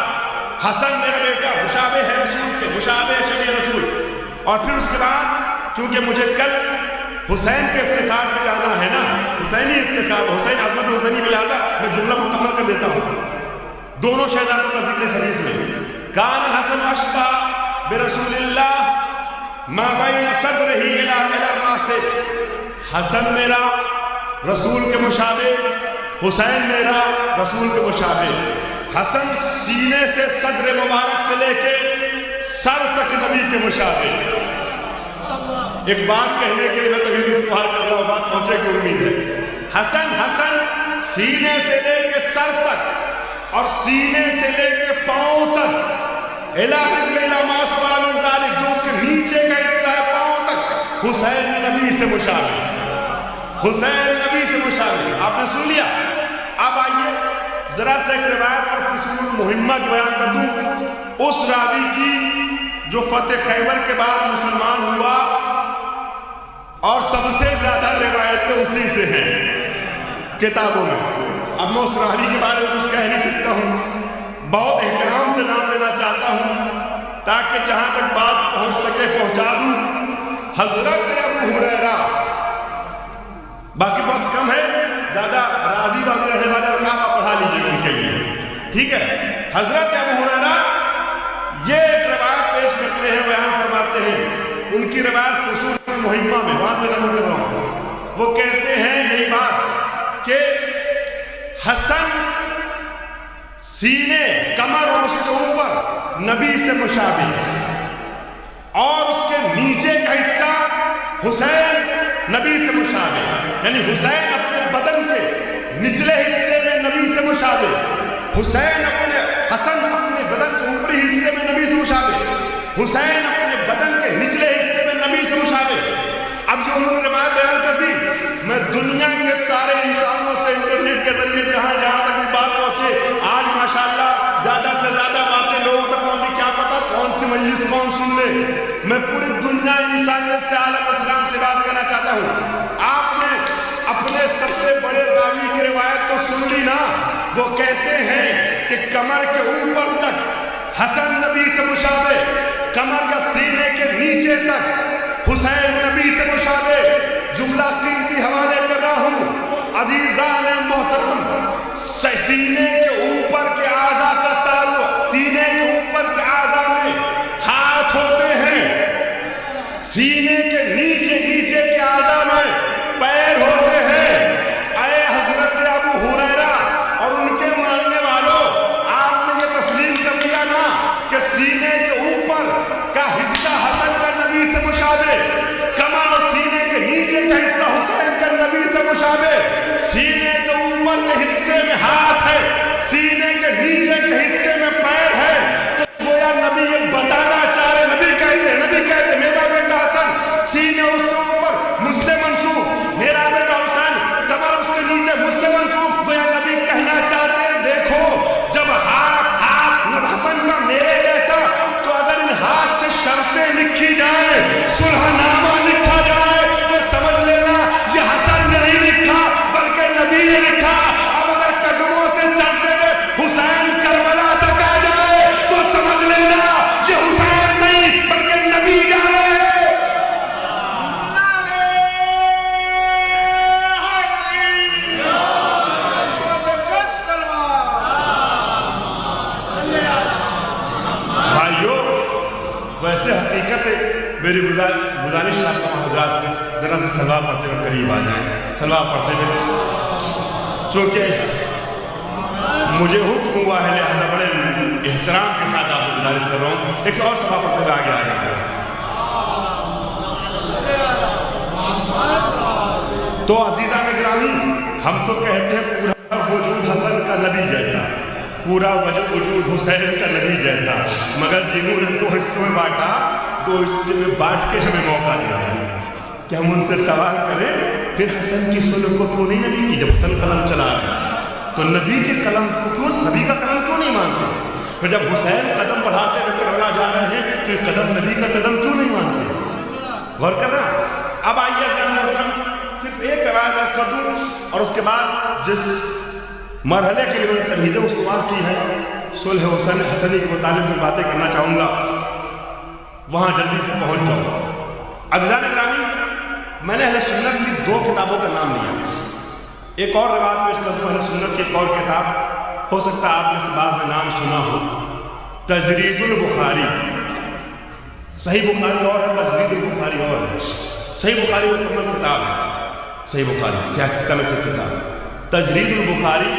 حسن میرا بیٹا مشابہ ہے رسول کے, مشابہ شبیہ رسول. اور پھر اس کے بعد چونکہ مجھے کل حسین کے افتخار پہ جانا ہے نا, حسینی افتخار, حسین عظمت حسینی میں, لہٰذا میں جملہ مکمل کر دیتا ہوں. دونوں شہزادوں کا ذکر اس حدیث میں, کان الحسن اشبہ برسول اللہ ما بین صدرہ الی الراس. حسن میرا رسول کے مشابہ, حسین میرا رسول کے مشابہ. حسن سینے سے صدر مبارک سے لے کے سر تک نبی کے مشابہ. ایک بات کہنے کے لیے میں تقریر استفاد کر رہا ہوں, بات پہنچے کی امید ہے. حسن سینے سے لے کے سر تک اور سینے سے لے کے پاؤں تک, جو اس کے نیچے کا حصہ ہے پاؤں تک, حسین نبی سے مشابہ, حسین نبی سے مشابہ. آپ نے سن لیا. اب آئیے ذرا سے ایک روایت اور فصول مہمہ کی بیان کر دوں. اس راوی کی جو فتح خیبر کے بعد مسلمان ہوا اور سب سے زیادہ روایتیں اسی سے ہیں کتابوں میں. اب میں اس راوی کے بارے میں کچھ کہہ نہیں سکتا ہوں, بہت احترام سے نام لینا چاہتا ہوں تاکہ جہاں تک بات پہنچ سکے پہنچا دوں. حضرت ابو ہریرہ, باقی وقت کم ہے, زیادہ راضی رہنے والے رقام آپ پڑھا لیجیے ان کے لیے, ٹھیک ہے. حضرت ابو ہریرہ یہ ایک روایت پیش کرتے ہیں, بیان فرماتے ہیں. ان کی روایت فصول مہمہ میں, وہاں سے نقل کر رہا ہوں. وہ کہتے ہیں یہی بات کہ حسن سینے, کمر اور اس کے اوپر نبی سے مشابہ, اور اس کے نیچے کا حصہ حسین نبی سے مشابہ، یعنی حسین اپنے بدن کے نچلے حصے میں نبی سے مشابہ، حسین حسن اپنے بدن کے اوپری حصے میں نبی سے مشابہ، حسین اپنے بدن کے نچلے حصے میں نبی سے مشابہ۔ اب جو انہوں نے روایت بیان کر دی، میں دنیا کے سارے انسانوں سے انٹرنیٹ کے ذریعے جہاں تک بھی بات پہنچے، آج ماشاءاللہ زیادہ سے زیادہ باتیں لوگوں تک پہنچی، کیا پتا کون سی مجلس کون سن لے۔ میں پوری دنیا انسانیت سے عالم اسلام سے بات کرنا چاہتا ہوں۔ آپ نے اپنے سب سے بڑے راوی کی روایت تو سن لی نا، وہ کہتے ہیں کہ کمر کے اوپر تک حسن نبی سے مشابہ، کمر یا سینے کے نیچے تک حسین نبی سے مشابہ۔ جملہ قیمتی حوالے کر رہا ہوں، عزیزان محترم، سینے کے اوپر کے اعضاء کا تعلق، سینے کے اوپر کے اعضاء میں ہاتھ ہوتے ہیں، سینے کے نیچے کے اعضاء میں پیر ہوتے ہیں۔ اے حضرت ابو ہریرہ اور ان کے ماننے والوں، آپ نے یہ تسلیم کر لیا نا کہ سینے کے اوپر کا حصہ حسن کا نبی سے مشابہ، کمر اور سینے کے نیچے کا حصہ حسین کا نبی سے مشابہ۔ سینے کے اوپر کے حصے میں ہاتھ ہے، سینے کے نیچے کے حصے میں پیر ہے، تو گویا نبی یہ بتانا چاہ رہے، نبی کہتے میرا بیٹا حسن سینے اس سے اوپر مجھ سے منسوب، میرا بیٹا حسین کمر اس کے نیچے مجھ سے منسوب۔ گویا نبی کہنا چاہتے ہیں دیکھو جب ہاتھ حسن کا میرے جیسا، تو اگر ان ہاتھ سے شرطیں لکھی جائیں، صلح نامہ لکھا جائے، تو سمجھ لینا یہ حسن نے نہیں لکھا بلکہ نبی نے لکھا۔ اب اگر قدموں سے چلتے ہوئے حسین کربلا تک آ جائے تو سمجھ لینا یہ حسین نہیں بلکہ نبی جا رہے ہیں۔ بھائیو، ویسے حقیقت ہے، میری گزارش آپ تمام حضرات سے ذرا سے سلوات پڑھتے ہوئے قریب آ جائیں، سلوات پڑھتے ہوئے، چونکہ مجھے حکم ہوا ہے لہذا بڑے احترام کے ساتھ آپ سے گزارش کر رہا ہوں، ایک اور سلوات پڑھتے ہوئے آگے آ جائیں۔ تو عزیزان گرامی، ہم تو کہتے ہیں پورا وجود حسن کا نبی جیسا، پورا وجود حسین کا نبی جیسا، مگر جنہوں نے دو حصوں میں بانٹا، دو حصے میں بانٹ کے ہمیں موقع دے رہے ہیں کہ ہم ان سے سوال کریں پھر حسن کی سلوک کو کیوں نہیں نبی کی؟ جب حسن قلم چلا رہے ہیں تو نبی کے قلم کو کیوں، نبی کا قلم کیوں نہیں مانتے؟ پھر جب حسین قدم بڑھاتے ہوئے کربلا جا رہے ہیں تو یہ قدم نبی کا قدم کیوں نہیں مانتے؟ غور کر رہا۔ اب آئیے عزیزان محترم، صرف ایک روایت عرض کر دوں اور اس کے بعد جس مرحلے کے لیے میں نے تمہیدیں استوار کی ہے، صلح حسین حسنی کے متعلق میں باتیں کرنا چاہوں گا، وہاں جلدی سے پہنچ جاؤں۔ عزیزان اکرامی، میں نے اہل سنت کی دو کتابوں کا نام لیا، ایک اور روایت پیش کر دوں اہل سنت کی ایک اور کتاب، ہو سکتا ہے آپ میں سے بعض نے نام سنا ہو، تجرید البخاری۔ صحیح بخاری اور ہے، تجرید البخاری اور ہے۔ صحیح بخاری مکمل کتاب ہے، صحیح بخاری سیاستہ میں سے کتاب، تجرید البخاری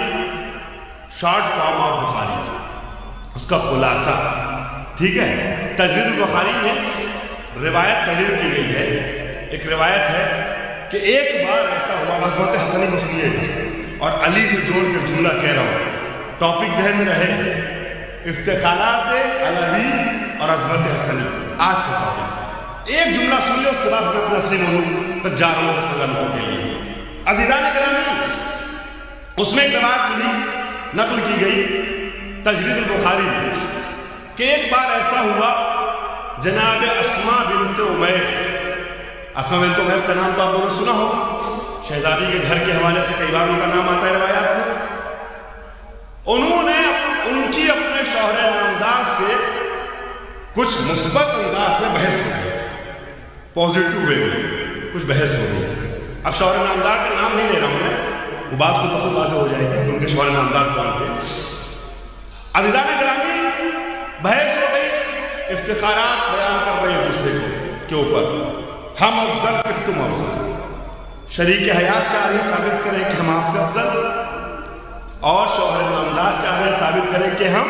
شارٹ فارم آف بخاری، اس کا خلاصہ، ٹھیک ہے۔ تجرید البخاری میں روایت تحریر کی گئی ہے، ایک روایت ہے کہ ایک بار ایسا ہوا، عظمت حسنی کو سنیے اور علی سے جوڑ کے جملہ کہہ رہا ہوں، ٹاپک ذہن میں رہے، افتخارات علی اور عظمت حسنی، آج کا ٹاپک۔ ایک جملہ سن لے، اس کے بعد میں اپنا اصلی موضوع تک جا رہا ہوں پروگرام کے لیے۔ عزیزان گرامی، اس میں ایک روایت ملی، نقل کی گئی تجرید البخاری میں کہ ایک بار ایسا ہوا، جناب اسماء بنت امیس، اسماء بنت امیس کا نام تو آپ لوگوں نے سنا ہوگا، شہزادی کے گھر کے حوالے سے کئی بار ان کا نام آتا ہے روایات میں۔ انہوں نے ان کی اپنے شوہر نامدار سے کچھ مثبت انداز میں بحث ہو گئی، پازیٹیو وے میں کچھ بحث ہو گئی۔ اب شوہر نامدار کا نام نہیں لے رہا ہوں میں، وہ بات خود بخود واضح ہو جائے گی کہ ان کے شوہر نامدار کون تھے۔ عزیزان گرامی، بحث ہو گئی، افتخارات بیان کر رہے ہیں دوسرے کے اوپر، ہم افضل کہ تم افضل، شریک حیات چاہ رہے ثابت کریں کہ ہم آپ سے افضل، اور شوہر نامدار چاہ رہے ثابت کریں کہ ہم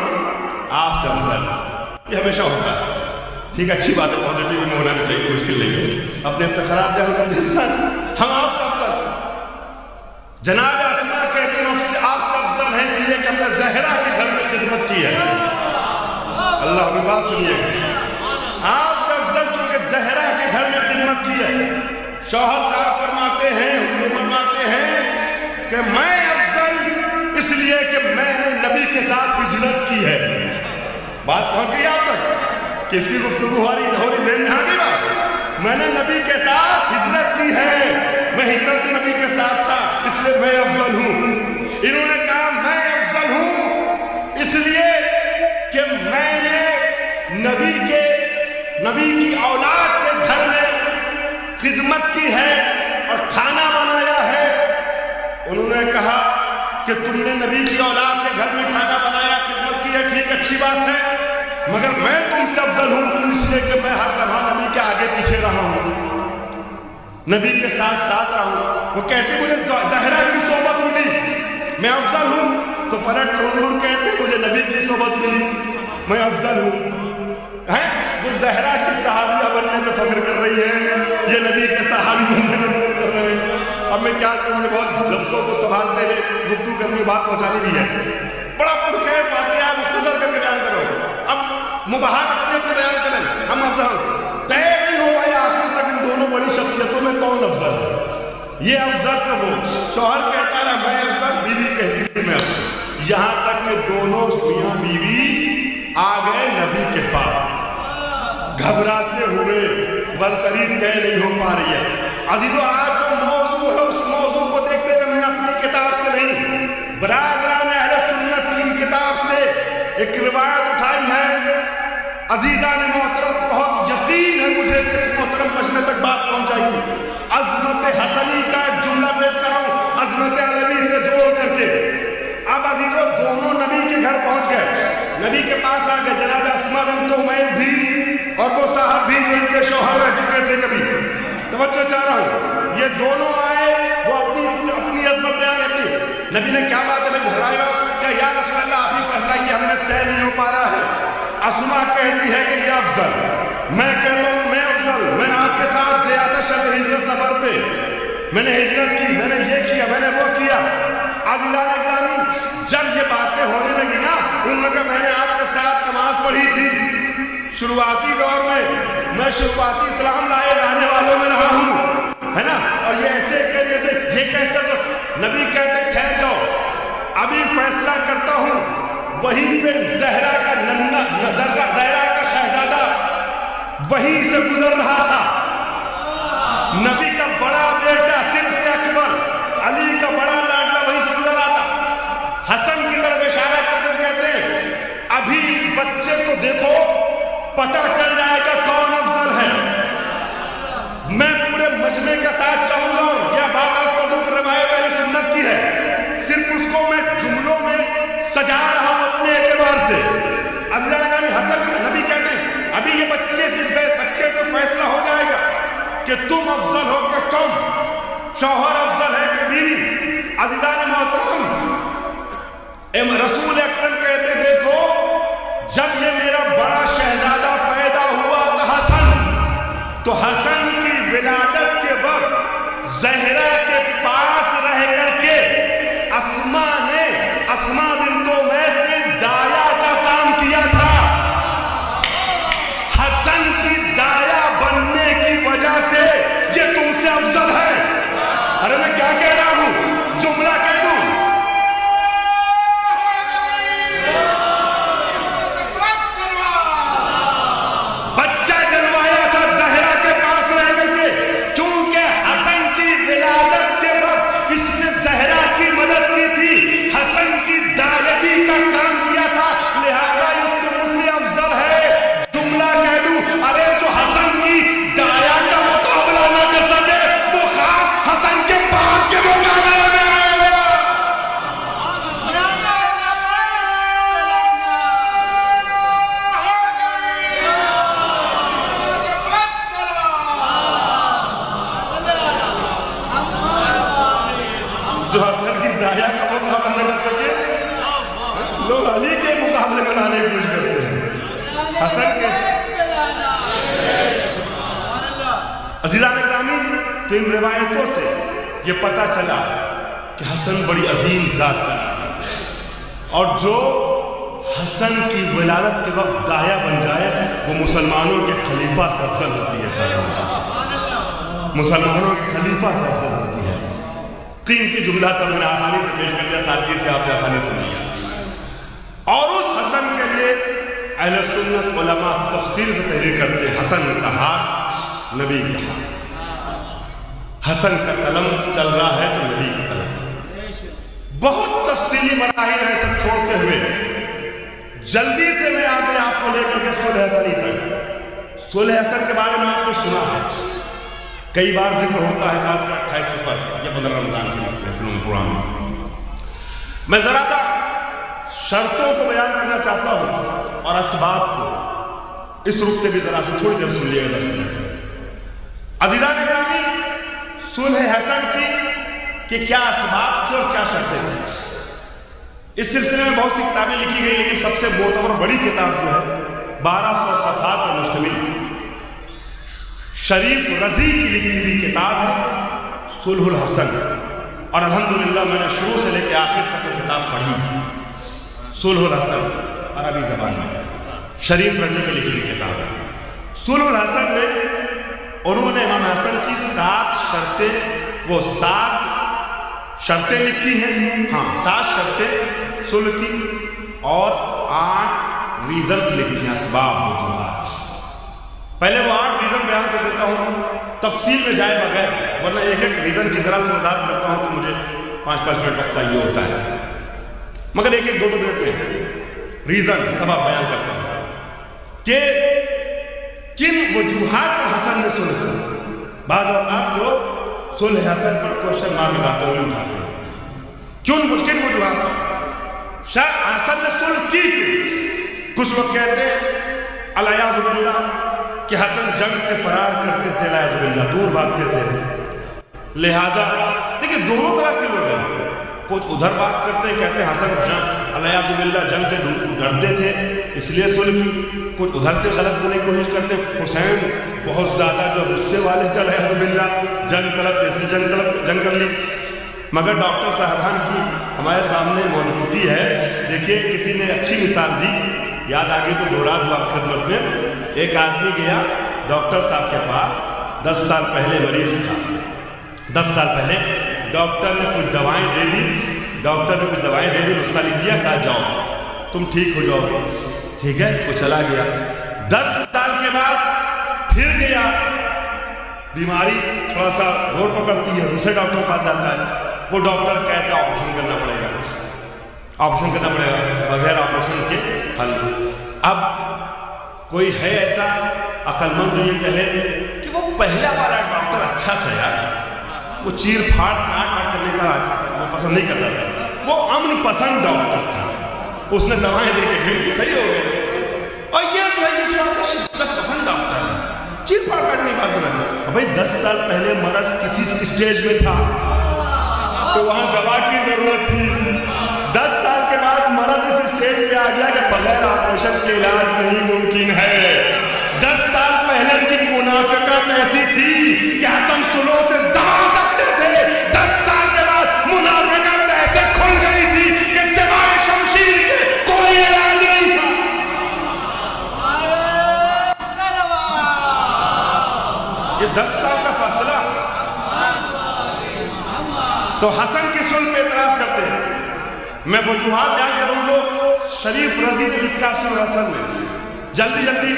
آپ سے افضل۔ یہ ہمیشہ ہوتا ہے، ٹھیک ہے، اچھی بات ہے، پازیٹیو میں ہونا بھی چاہیے، مشکل نہیں ہے. اپنے افتخارات جہاں کرتے انسان. ہم آپ سے افضل. جناب اسما کہتے ہیں آپ سے افضل ہیں اس لیے کہ ہم نے زہرا کے گھر میں خدمت کی ہے. اللہ ہمیں بات سنیے گا. آپ سے افضل چونکہ زہرا کے گھر میں خدمت کی ہے. شوہر صاحب فرماتے ہیں، حضور فرماتے ہیں کہ میں افضل اس لیے کہ میں نے نبی کے ساتھ ہجرت کی ہے. بات پہنچ گئی آپ تک؟ کس کی گفتگو ہو رہی ذہن میں آ گئی بات؟ میں نے نبی کے ساتھ ہجرت کی ہے، میں ہجرت نبی کے ساتھ تھا اس لیے میں افضل ہوں. انہوں نے کہا میں افضل ہوں اس لیے کہ میں نے نبی کی اولاد کے گھر میں خدمت کی ہے اور کھانا بنایا ہے. انہوں نے کہا کہ تم نے نبی کی اولاد کے گھر میں کھانا بنایا، خدمت کی ہے، ٹھیک اچھی بات ہے، مگر میں تم سے افضل ہوں اس لیے کہ میں ہر لمحہ نبی کے آگے پیچھے رہا ہوں، نبی کے ساتھ ساتھ رہا ہوں. وہ کہتے مجھے زہرا کی صحبت ملی، میں افضل ہوں. تو پلٹ کر حضور کہتے مجھے نبی کی صحبت ملی، میں افضل ہوں. وہ زہرا کی صحابیہ بننے میں فخر کر رہی ہے، یہ نبی کے صحابی بننے میں فخر کر رہے ہیں. اب میں کیا کروں، نے بہت لفظوں کو سنبھالتے ہوئے گفتگو کرنے بات پہنچانی بھی ہے. بڑا پرکیف واقعہ مختصر کر کے بیان کرو. اب مباحث اپنے بیان کریں. ہم افضل طے نہیں ہو پایا آخر تک ان دونوں بڑی شخصیتوں میں کون افضل ہے. یہ افضل کا وہ شوہر کہتا رہا میں افضل، بیوی کہتی تھی میں افضل، یہاں تک کہ دونوں میاں بیوی آ گئے نبی کے پاس. گھبراتے ہوئے برتری طے نہیں ہو پا رہی ہے. عزیزو آج جو موضوع ہے اس موضوع کو دیکھتے ہوئے میں نے اپنی کتاب سے نہیں، برادران اہل سنت کی کتاب سے ایک روایت اٹھائی ہے. عزیزان محترم بہت یقین ہے مجھے کہ اس محترم مجمع تک بات پہنچ جائے گی. عظمت حسنی کا ایک جملہ پیش کر رہا ہوں عظمت علوی سے جوڑ کر کے. اب عزیزو دونوں نبی کے گھر پہنچ گئے، نبی کے پاس آ گئے. جناب اسما بنت امیس بھی اور وہ صاحب بھی جو ان کے شوہر رہ چکے تھے کبھی. توجہ چاہ رہا ہوں، یہ دونوں آئے، وہ اپنی عظمت بیان کرتی. نبی نے کیا بات ہے میں گھر آیا کہ یا رسول اللہ آپ ہی فیصلہ کیا، ہم نے طے نہیں ہو پا رہا ہے. اسما کہتی ہے کہ یہ افضل، میں کہتا ہوں میں افضل، میں آپ کے ساتھ گیا تھا شب ہجرت سفر پہ، میں نے ہجرت کی، میں نے یہ کیا، میں نے وہ کیا. عزیزان گرامی جب یہ باتیں ہونے لگی نا، انہوں نے کہا میں نے آپ کے ساتھ نماز پڑھی تھی شروعاتی دور میں شروعاتی اسلام لانے والوں میں رہا ہوں، ہے نا. اور یہ ایسے کہ جیسے یہ کیسے نبی کہتے ٹھہر جاؤ ابھی فیصلہ کرتا ہوں. وہیں پہ زہرا کا شہزادہ وہیں سے گزر رہا تھا. نبی کا بڑا بیٹا صدیق اکبر علی کا بڑا لاڈلا وہیں سے گزر رہا تھا. حسن کی طرف اشارہ کرتے کہتے ہیں ابھی اس بچے کو دیکھو پتہ چل جائے گا کون افضل ہے. میں پورے مجمع کا ساتھ چاہوں گا. یہ بات آج کل کی روایت اہل سنت کی ہے، صرف اس کو میں جملوں میں سجا رہا ہوں اپنے اعتبار سے. عزیزان گرامی حسن نبی کہتے ہیں ابھی یہ بچے سے فیصلہ ہو جائے گا کہ تم افضل ہو کہ تم، شوہر افضل ہے کہ بیوی. عزیزان محترم رسول اکرم کہتے دیکھو جب یہ میرا بڑا شہزادہ پیدا ہوا تھا حسن، تو حسن کی ولادت کے وقت زہرا کے پاس رہ کر کے اسما بنت امیس نے دایا کا کام کیا تھا. حسن کی دایا بننے کی وجہ سے یہ تم سے افضل ہے. ارے میں کیا کہہ رہا ہوں، جملہ کہہ دوں. بچہ جنوایا تھا زہرا کے پاس رہ کر کے، کیونکہ حسن کی ولادت کے وقت اس نے زہرا کی مدد کی تھی، حسن کی دایگی کا کام کیا تھا، لہذا یہ تم سے افضل ہے. جملہ کہہ دوں ارے جو حسن کی دایا کا مقابلہ نہ کر سکے وہ خاص حسن کے باپ کے مقابلے میں آئے گا. جو حسن کی دایا کا مقابلہ نہ کر سکے لوگ علی کے مقابلے بنانے کی کوشش کرتے ہیں. تو ان روایتوں سے یہ پتہ چلا کہ حسن بڑی عظیم ذات کا نام ہے، اور جو حسن کی ولادت کے وقت داعیہ بن جائے وہ مسلمانوں کے خلیفہ سے افضل ہوتی ہے، مسلمانوں کے خلیفہ سے افضل ہوتی ہے۔ قیمتی جملہ تو میں نے آسانی سے پیش کر دیا، سادگی سے آپ نے آسانی سن لیا۔ اور اس حسن کے لیے اہل سنت علماء تفصیل سے تحریر کرتے ہیں، حسن کا ہاتھ نبی کا ہاتھ، حسن کا قلم چل رہا ہے تو نبی کا قلم۔ بہت تفصیلی مراحل ہے، سب چھوڑتے ہوئے جلدی سے میں آگے آپ کو لے کر کے صلح حسنی تک۔ صلح حسن کے بارے میں آپ نے سنا ہے، کئی بار ذکر ہوتا ہے، خاص کر 28 صفر یا 15 رمضان کی محفلوں میں پرانے۔ میں ذرا سا شرطوں کو بیان کرنا چاہتا ہوں اور اسباب کو، اس رخ سے بھی ذرا سے تھوڑی دیر سن لیے گا 10 منٹ۔ عزیزان گرامی، صلح حسن کی کہ کیا اسباب تھے اور کیا شرطیں تھیں، اس سلسلے میں بہت سی کتابیں لکھی گئی، لیکن سب سے معتبر بڑی کتاب جو ہے 1200 صفحات پر مشتمل شریف رضی کی لکھی ہوئی کتاب ہے صلح الحسن، اور الحمدللہ میں نے شروع سے لے کے آخر تک وہ کتاب پڑھی۔ صلح الحسن عربی زبان میں شریف رضی کی لکھی ہوئی کتاب ہے۔ صلح الحسن میں انہوں نے امام حسن کی 7 شرطیں، وہ 7 شرطیں لکھی ہیں، ہاں 7 شرطیں صلح کی، اور 8 ریزنز لکھی ہیں، اسباب وجوہات۔ پہلے وہ 8 ریزن بیان کر دیتا ہوں تفصیل میں جائے بغیر، ورنہ ایک ایک ریزن کی ذرا سے وضاحت کرتا ہوں تو مجھے 5-5 منٹ وقت چاہیے ہوتا ہے، مگر ایک 2 منٹ میں ریزن سبب بیان کرتا ہوں کہ کن وجوہات پر حسن نے صلح کی۔ بعض اوقات لوگ صلح حسن پر کوشچن مارک لگاتے ہوئے اٹھاتے ہیں، کن وجوہات پر حسن نے صلح کی؟ کچھ لوگ کہتے ہیں الیاذ باللہ کہ حسن جنگ سے فرار کرتے تھے، الیاذ باللہ دور بھاگتے تھے، لہٰذا دیکھیں دونوں طرح کے لوگ ہیں، کچھ ادھر بات کرتے ہیں کہتے ہیں حسن الیاذ باللہ جنگ سے ڈرتے تھے اس لیے صلح کی، کچھ ادھر سے غلط بولنے کی کوشش کرتے ہیں حسین بہت زیادہ جو غصے والے تھے الیاذ باللہ جنگ طلب تھے اس لیے جنگ کر لی۔ مگر ڈاکٹر صاحبان کی ہمارے سامنے موجودگی ہے، دیکھیے کسی نے اچھی مثال دی، یاد آگئی تو دہرا دوں آپ خدمت میں۔ ایک آدمی گیا ڈاکٹر صاحب کے پاس، 10 سال پہلے مریض تھا، 10 سال پہلے ڈاکٹر نے کچھ دوائیں دے دی، نسخہ لکھ دیا، کہا جاؤ تم ٹھیک ہو جاؤ گے، ٹھیک ہے، وہ چلا گیا۔ 10 سال کے بعد پھر گیا، بیماری تھوڑا سا زور پکڑتی ہے، دوسرے ڈاکٹر کے پاس جاتا ہے، وہ ڈاکٹر کہتا ہے آپریشن کرنا پڑے گا، بغیر آپریشن کے حل۔ اب کوئی ہے ایسا عقل مند جو یہ کہے کہ وہ پہلا والا ڈاکٹر اچھا تھا یار، وہ چیر پھاڑ کاٹ کرنے کا وہ پسند نہیں کرتا تھا، وہ امن پسند ڈاکٹر تھا، اس نے دوائیں دے کے پھر صحیح ہو گئے۔ اور یہ جو ہے یہ تھوڑا سا شدت پسند ڈاکٹر ہے، چیر پھاڑ کاٹنے کی بات کرنا۔ بھائی 10 سال پہلے مرض کسی اسٹیج میں تھا تو وہاں دوا کی ضرورت تھی، 10 سال کے بعد مرض اس اسٹیج پہ آ گیا کہ بغیر آپریشن کے علاج نہیں ممکن ہے۔ 10 سال پہلے کی منافقت ایسی تھی کہ حسن صلح سے دبا سکتے تھے، 10 سال کے بعد منافقت ایسے کھل گئی تھی کہ سوائے شمشیر کے کوئی علاج نہیں تھا۔ یہ 10 سال کا فاصلہ، تو حسن کی صلح پہ اعتراض کرتے ہیں۔ میں وجوہات بیان کروں جو شریف رضی نے لکھا صلح حسن میں، جلدی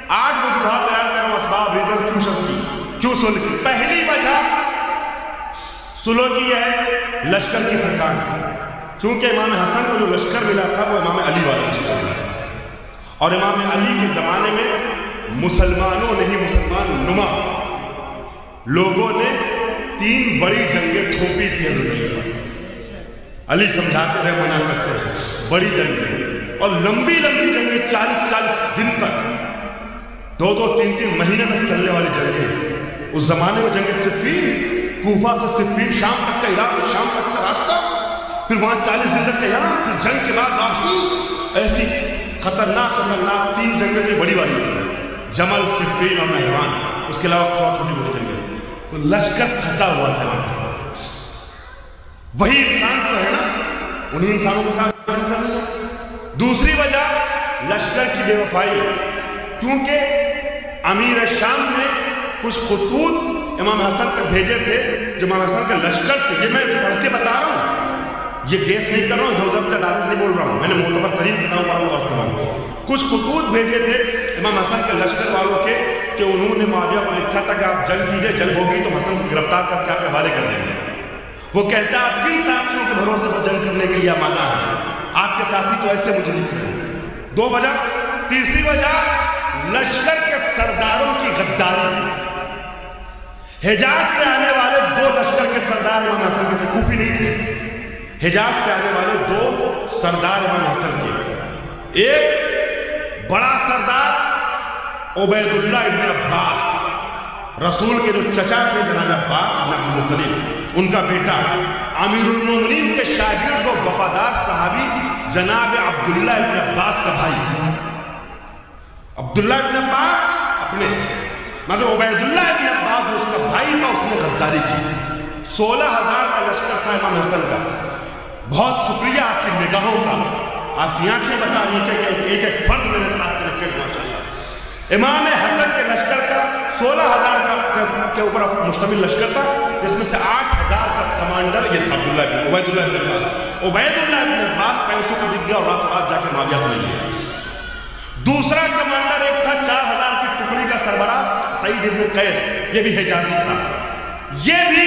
8 وجوہات بیان کروں، اسباب ریزن کیوں صلح کی۔ پہلی وجہ صلح کی ہے لشکر کی تھکان، چونکہ امام حسن کو جو لشکر ملا تھا وہ امام علی والا لشکر ملا تھا، اور امام علی کے زمانے میں مسلمانوں نے ہی مسلمان نما لوگوں نے 3 بڑی جنگیں تھوپی تھی حضرت علی پر۔ علی سمجھاتے رہے، منع کرتے رہے، بڑی جنگیں اور لمبی جنگیں، 40 دن تک، 2-3 مہینے تک چلنے والی جنگیں۔ اس زمانے میں جنگ صفین، کوفہ سے صفین، شام تک کا، عراق سے شام تک کا راستہ، پھر وہاں 40 دن تک قیام، پھر جنگ کے بعد واپسی، ایسی خطرناک 3 جنگیں بڑی والی تھی، جمل، صفین اور نہروان، اس کے علاوہ چھوٹی موٹی جنگیں۔ تو لشکر تھکا ہوا تھا امام حسن. وہی انسان تو ہے نا, انہیں انسانوں کے ساتھ جنگ کر لیا. دوسری وجہ لشکر کی بے وفائی, کیونکہ امیر شام نے کچھ خطوط امام حسن تک بھیجے تھے جو امام حسن کے لشکر سے, یہ میں پڑھ کے بتا رہا ہوں, یہ گیس نہیں کر رہا ہوں, ادھر ادھر سے اندازے سے نہیں بول رہا ہوں, میں نے معتبر ترین کتابوں پڑھا ہوا واسطہ ہوں. کچھ خطوط بھیجے تھے امام حسن کے لشکر والوں کے کہ انہوں نے معاویہ کو لکھا تھا کہ آپ جنگ کیجئے, جنگ ہوگی تو حسن کو گرفتار کر کے آپ کے حوالے کر دیں گے. وہ کہتا ہے آپ کن ساتھیوں کے بھروسے پر جنگ کرنے کے لیے آمادہ ہیں, آپ کے ساتھی تو ایسے مجھے نہیں کریں. دو وجہ. تیسری وجہ لشکر کے سرداروں کی غداری. حجاز سے آنے والے دو لشکر کے سردار امام حسن کے تھے, کوفی نہیں تھے. حجاز سے آنے والے دو سردار امام حسن کے, ایک بڑا سردار عبید اللہ ابن عباس, رسول کے جو چچا تھے جناب عباس ابن عبد المطلب, ان کا بیٹا امیر المومنین کے شاگرد و وفادار صحابی جناب عبداللہ ابن عباس کا بھائی. عبداللہ ابن عباس اپنے, مگر عبید اللہ ابن عباس جو اس کا بھائی تھا اس نے غداری کی. 16,000 کا لشکر تھا امام حسن کا. بہت شکریہ آپ کی نگاہوں کا, آپ کی آنکھیں بتا رہی ہیں کہ ایک ایک فرد میرے ساتھ کنیکٹڈ ماشاءاللہ. امام حسن کے لشکر کا 16,000 کے اوپر مشتمل لشکر تھا, جس میں سے 8,000 کا کمانڈر یہ تھا عبید اللہ ابن عباس. عبید اللہ ابن عباس پیسوں کو بک گیا اور راتوں رات جا کے معاویہ سے مل گیا. دوسرا کمانڈر ایک تھا 4,000 کی ٹکڑی کا سربراہ سعید ابن قیس, یہ بھی حجازی تھا, یہ بھی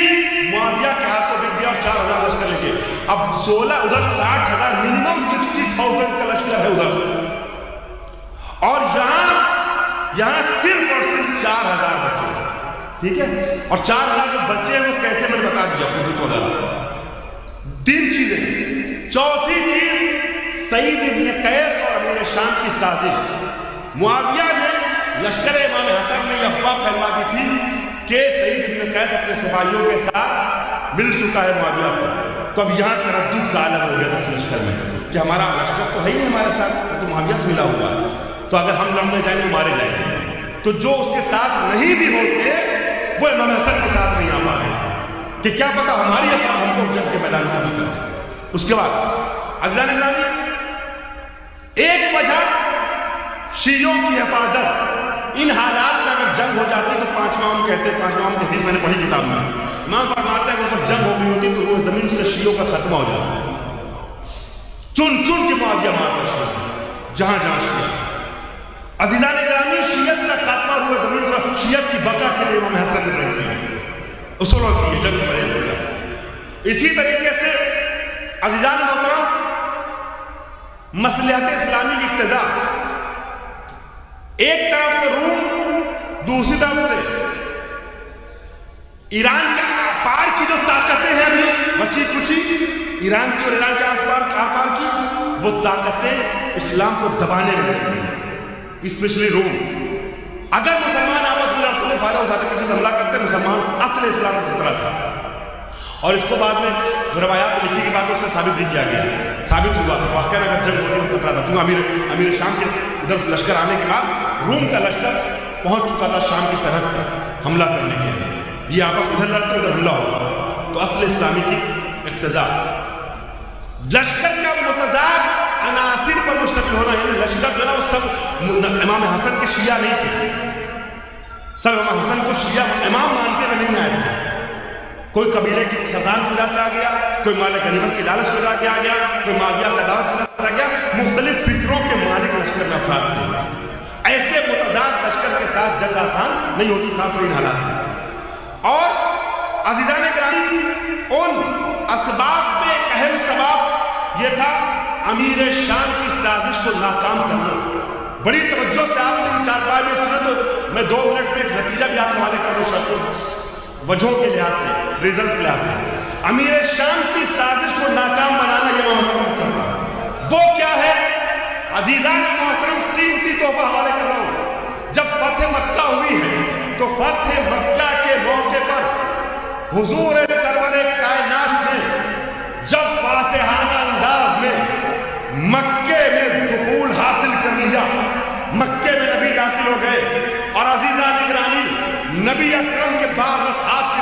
معاویہ کے ہاتھوں بک گیا اور 4,000 لشکر لے کے. اب 16 ادھر 60,000 منیمم 60,000 کا لشکر ہے ادھر, اور یہاں صرف اور صرف 4,000 بچے. ٹھیک ہے, اور 4,000 جو بچے ہیں وہ کیسے میں نے بتا دیا خطوط وغیرہ. 3 چیزیں. چوتھی چیز سعید ابن قیس اور امیر شام کی سازش. معاویہ نے لشکر امام حسن نے یہ افواہ پھیلا دی تھی کہ سعید ابن قیس اپنے سپاہیوں کے ساتھ مل چکا ہے معاویہ سے. تو اب یہاں تردد کا عالم ہو گیا تھا اس لشکر میں کہ ہمارا لشکر تو ہے ہی نہیں ہمارے ساتھ, تو معاویہ سے ملا ہوا ہے, تو اگر ہم لڑنے جائیں گے مارے جائیں گے. تو جو اس کے ساتھ نہیں بھی ہوتے وہ امام حسن کے ساتھ نہیں آ پا رہے تھے کہ کیا پتا ہماری افراد ہم کو جنگ کے میدان میں ختم کر دیں. اس کے بعد عزیزان گرامی, ایک وجہ شیعوں کی حفاظت. ان حالات میں اگر جنگ ہو جاتی تو 5واں امام کہتے ہیں, 5واں امام کی حدیث میں نے پڑھی کتاب میں, امام فرماتا ہے کہ اس وقت جنگ ہو گئی ہوتی تو وہ زمین سے شیعوں کا خاتمہ ہو جاتا. چن چن کے معاویہ مارتا شیعہ جہاں جہاں شیعہ. عزیزان گرامی, شیعت کا خاتمہ روئے زمین سے شیعت کی بقا کے لیے امام حسن نے جنگ کی, اصول کی جنگ سے پرہیز ہو گیا. اسی طریقے سے عزیزان محترم, مصلحت اسلامی کی اقتضاء, ایک طرف سے روم, دوسری طرف سے ایران کے پار کی جو طاقتیں ہیں ابھی بچی کچی, ایران کی اور ایران کے آس پار کی وہ طاقتیں اسلام کو دبانے میں لگی, اسپیشلی روم. اگر مسلمان آپس میں لڑتے تو فائدہ اٹھاتے, پیچھے سے حملہ کرتے, مسلمان اصل اسلام کا خطرہ تھا. اور اس کو بعد میں روایات میں لکھی کی باتوں سے ثابت بھی کیا گیا, ثابت ہوا کہ واقعہ اگر جنگ ہونے کا خطرہ تھا. چونکہ امیر شام کے ادھر سے لشکر آنے کے بعد روم کا لشکر پہنچ چکا تھا شام کی سرحد تک حملہ کرنے کے لیے, یہ آپس میں ادھر لڑتے ادھر حملہ ہوا. تو اصل اسلامی کی اقتضاء لشکر کا متضاد عناصر پر مشتمل ہونا, یعنی لشکر جو ہے نا وہ سب امام حسن کے شیعہ نہیں تھے, سب امام حسن کو شیعہ امام مانتے ہوئے نہیں آئے تھے. کوئی قبیلے کی سردار کی وجہ سے آ گیا, کوئی مال غنیمت کی لالچ کی وجہ سے آ گیا, کوئی معاویہ سے عداوت کی وجہ سے آ گیا. مختلف فکروں کے مالک لشکر میں افراد تھے. ایسے متضاد لشکر کے ساتھ جنگ آسان نہیں ہوتی, خاص طور ان حالات میں. اور عزیزان گرامی, ان اسباب میں ایک اہم سبب یہ تھا امیر شام کی سازش کو ناکام کرنا. بڑی توجہ سے آپ نے 4-5 منٹ سنے تو میں 2 منٹ میں ایک نتیجہ بھی آپ کو حوالے کر رہا ہوں وجہوں کے لحاظ سے, ریزنس کے لحاظ سے. امیر شام کی سازش کو ناکام بنانا یہ امام حسن کا مقصد تھا. وہ کیا ہے عزیزان محترم, قیمتی تحفہ حوالے کر رہا ہوں. جب فتح مکہ ہوئی ہے تو فتح مکہ کے موقع پر حضور سرور کائنات نے جب فاتحانہ انداز میں مکے میں دخول حاصل کر لیا, مکے میں نبی داخل ہو گئے, اور عزیزان گرامی نبی اکرم کے بعد اصحاب کی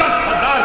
10,000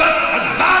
10,000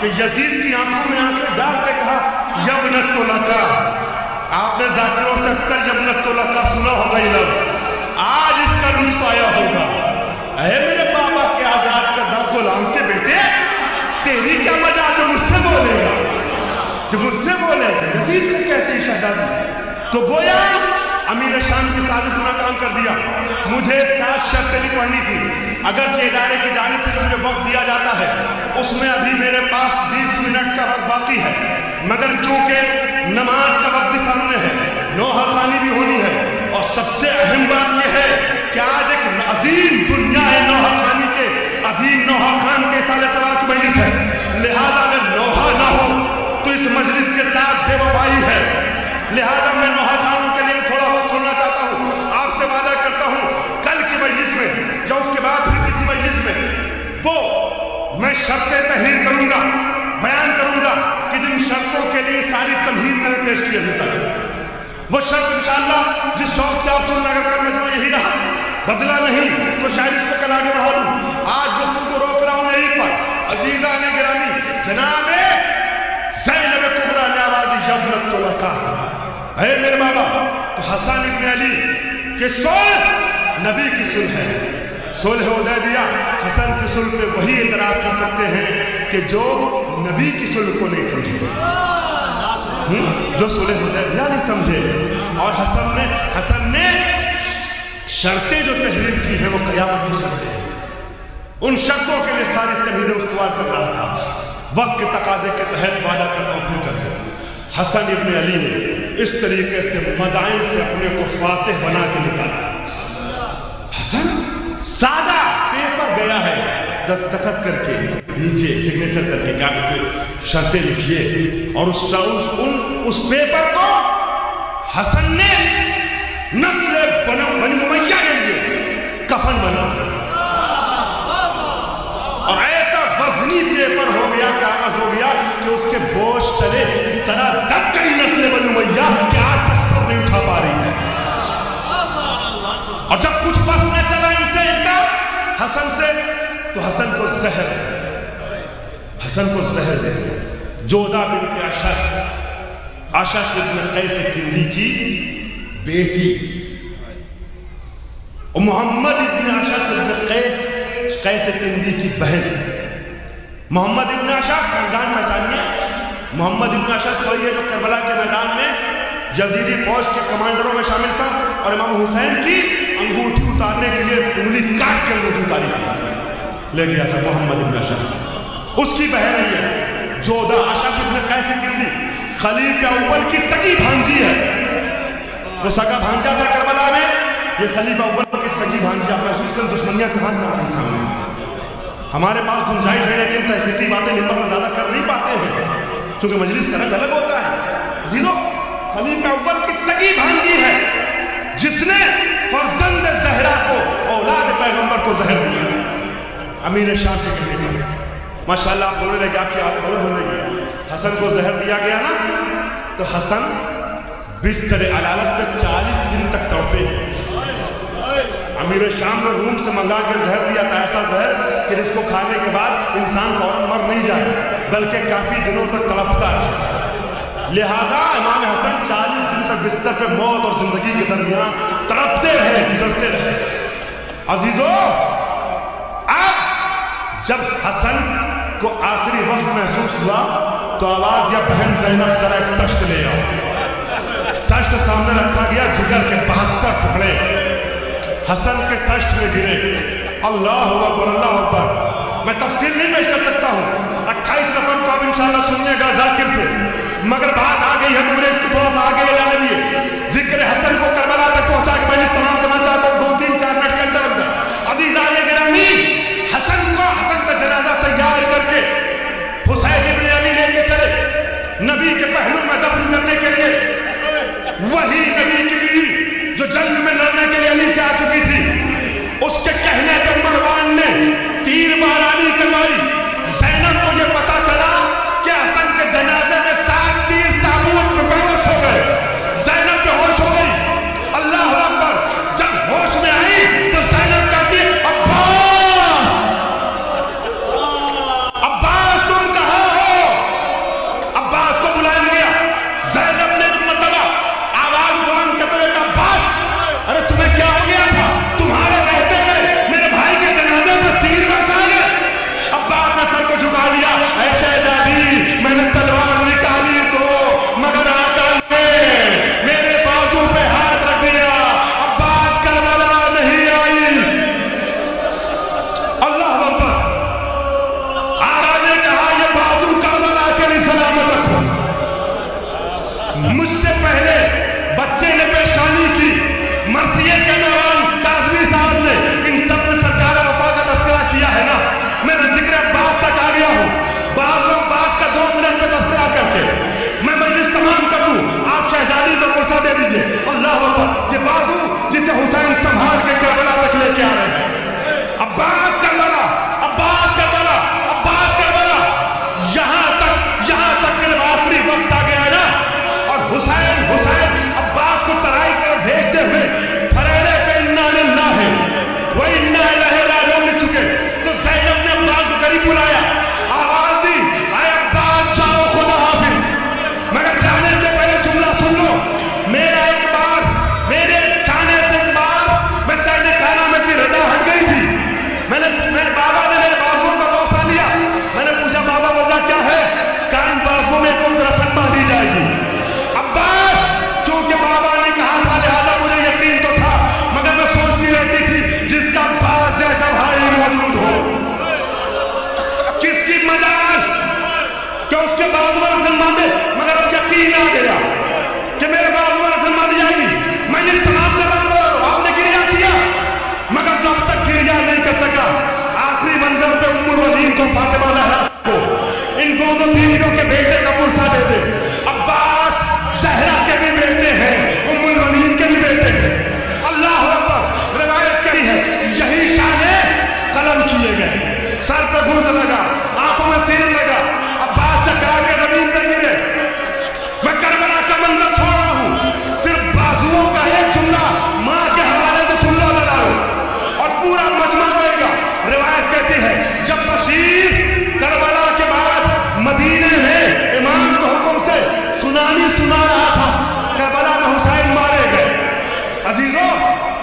کہ یزید کی آنکھوں میں آنکھیں ڈال کے کہا یبنت لکا. آپ نے ذاکروں سے اکثر یبنت لکا سنا ہوگا یہ لفظ، آج اس کا لطف آیا ہوگا. اے میرے بابا کے آزاد کردہ غلام کے بیٹے، تیری کیا مجال جو مجھ سے بولے گا، جو مجھ سے بولے گا. یزید سے کہتے ہیں شہزادی. تو گویا امیر شام کی سازش میں ناکام کر دیا. مجھے 7 شرطیں بھی پڑھنی تھی، اگرچہ ادارے کی جانب سے جو مجھے وقت دیا جاتا ہے اس میں ابھی میرے پاس 20 منٹ کا وقت باقی ہے، مگر چونکہ نماز کا وقت بھی سامنے ہے، نوحہ خوانی بھی ہونی ہے، اور سب سے اہم بات یہ ہے کہ آج ایک عظیم دنیا ہے نوحہ خوانی کے، عظیم نوحہ خان کے سال ثواب کی مجلس ہے. لہٰذا اگر نوحہ نہ ہو تو اس مجلس کے ساتھ بے وفائی ہے. لہٰذا میں نوحہ خانوں کے لیے تھوڑا وقت چھوڑنا چاہتا ہوں. آپ سے وعدہ کرتا ہوں کل کی مجلس میں یا اس کے بعد پھر کسی مجلس میں وہ میں شرطیں تحریر کروں گا، بیان کروں گا کہ جن شرطوں کے لیے ساری تمہید میں نے پیش کی ابھی تک، وہ شرط انشاءاللہ جس شوق سے آپ سننا اگر کل مجمع یہی رہا، بدلا نہیں تو شاید اس کو کل آگے بڑھا دوں. آج گفتگو کو روک رہا ہوں یہیں پر. عزیزان گرامی، جناب زینب کبریٰ نے آواز دی یبنت لکا. اے میرے بابا، تو حسن ابن علی کہ صلح نبی کی صلح ہے. صلح حدیبیہ حسن کی صلح پہ وہی اعتراض کر سکتے ہیں کہ جو نبی کی صلح کو نہیں سمجھے، جو صلح حدیبیہ نہیں سمجھے. اور حسن نے شرطیں جو تحریر کی ہیں وہ قیامت کی شرطیں ہیں. ان شرطوں کے لیے ساری تمہیدیں استوار کر رہا تھا. وقت کے تقاضے کے تحت وعدہ کرتا ہوں پھر کروں. حسن ابن علی نے اس طریقے سے مدائن سے اپنے کو فاتح بنا کے نکالا. حسن سادہ پیپر گیا ہے، دستخط کر کے نیچے سگنیچر کر کے کاٹ کے شرطیں لکھیے، اور اس پیپر کو حسن نے نسل بنی امیہ کے لیے کفن بنا، اور ایسا وزنی پیپر ہو گیا، کاغذ ہو گیا کہ اس کے بوجھ تلے اس طرح دب گئی نسل بنی امیہ کہ آج تک سر نہیں اٹھا پا رہی ہے. اور جب کچھ پس نہ چلا ان سے حسن سے، تو حسن کو زہر دے دیا. جودہ بنت اشعث ابن قیس کندی کی بیٹی، محمد ابن اشعث ابن قیس کندی کی بہن. محمد ابن اشعث خاندان میں جانیے، محمد ابن اشعث وہی ہے جو کربلا کے میدان میں یزیدی فوج کے کمانڈروں میں شامل تھا اور امام حسین کی انگوٹھی اتارنے کے لیے انگلی کاٹ کے انگوٹھی اتاری تھی، لے گیا تھا محمد ابن اشعث. اس کی بہن ہے جودہ اشعث ابن قیس کندی، خلیفہ اول کی سگی بھانجی ہے. وہ سگا بھانجا تھا کربلا میں، یہ خلیفہ اول کی سگی بھانجی. آپ محسوس کریں دشمنیاں کہاں سے آتی سامنے. ہمارے پاس گنجائش ہے لیکن تحقیقی باتیں ممبر سے زیادہ کر نہیں پاتے ہیں کیونکہ مجلس کا رنگ الگ ہوتا ہے. عزیزو، خلیفہ اول کی سگی بھانجی ہے جس نے فرزند زہرا کو، اولاد پیغمبر کو زہر دیا امیر شام کے کہنے پر. ماشاءاللہ آپ بولنے لگے، آپ کی آواز بلند ہونے لگی. حسن کو زہر دیا گیا نا، تو حسن بستر علالت پہ 40 دن تک تڑپے ہیں. امیر شام نے روم سے منگا کے زہر دیا تھا، ایسا زہر کہ جس کو کھانے کے بعد انسان فوراً مر نہیں جائے بلکہ کافی دنوں تک تڑپتا ہے. لہذا امام حسن 40 دن تک بستر پہ موت اور زندگی کے درمیان تڑپتے رہے، گزرتے رہے. عزیزو، اب جب حسن کو آخری وقت محسوس ہوا تو آواز دیا بہن زینب ذرا ایک تشت لے آؤ. تشت سامنے رکھا گیا، جگر کے 72 ٹکڑے حسن کے تشت میں گرے. اللہ اکبر، اللہ اکبر. میں تفصیل نہیں پیش کر سکتا ہوں، 28 سفر کو اب انشاءاللہ سنیے گا ذاکر سے، مگر بات آ گئی ہے تو مجھے اس کو تھوڑا سا آگے لے جانے دیے. ذکر حسن کو کربلا تک پہنچا کے میں استعمال کرنا چاہتا ہوں 2-3-4 منٹ کے اندر اندر. عزیزان گرامی، حسن کا جنازہ تیار کر کے حسین ابن علی لے کے چلے نبی کے پہلو میں دفن کرنے کے لیے. وہی نبی کی بیوی جو جنگ میں لڑنے کے لیے علی سے آ چکی تھی، اس کے کہنے پہ مروان نے تیر بارانی کروائی. زینب کو یہ پتا چلا کہ حسن کے جنازے میں 7 تیر تابوت میں پیوست ہو گئے. زینب بے ہوش ہو گئی. اللہ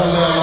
صل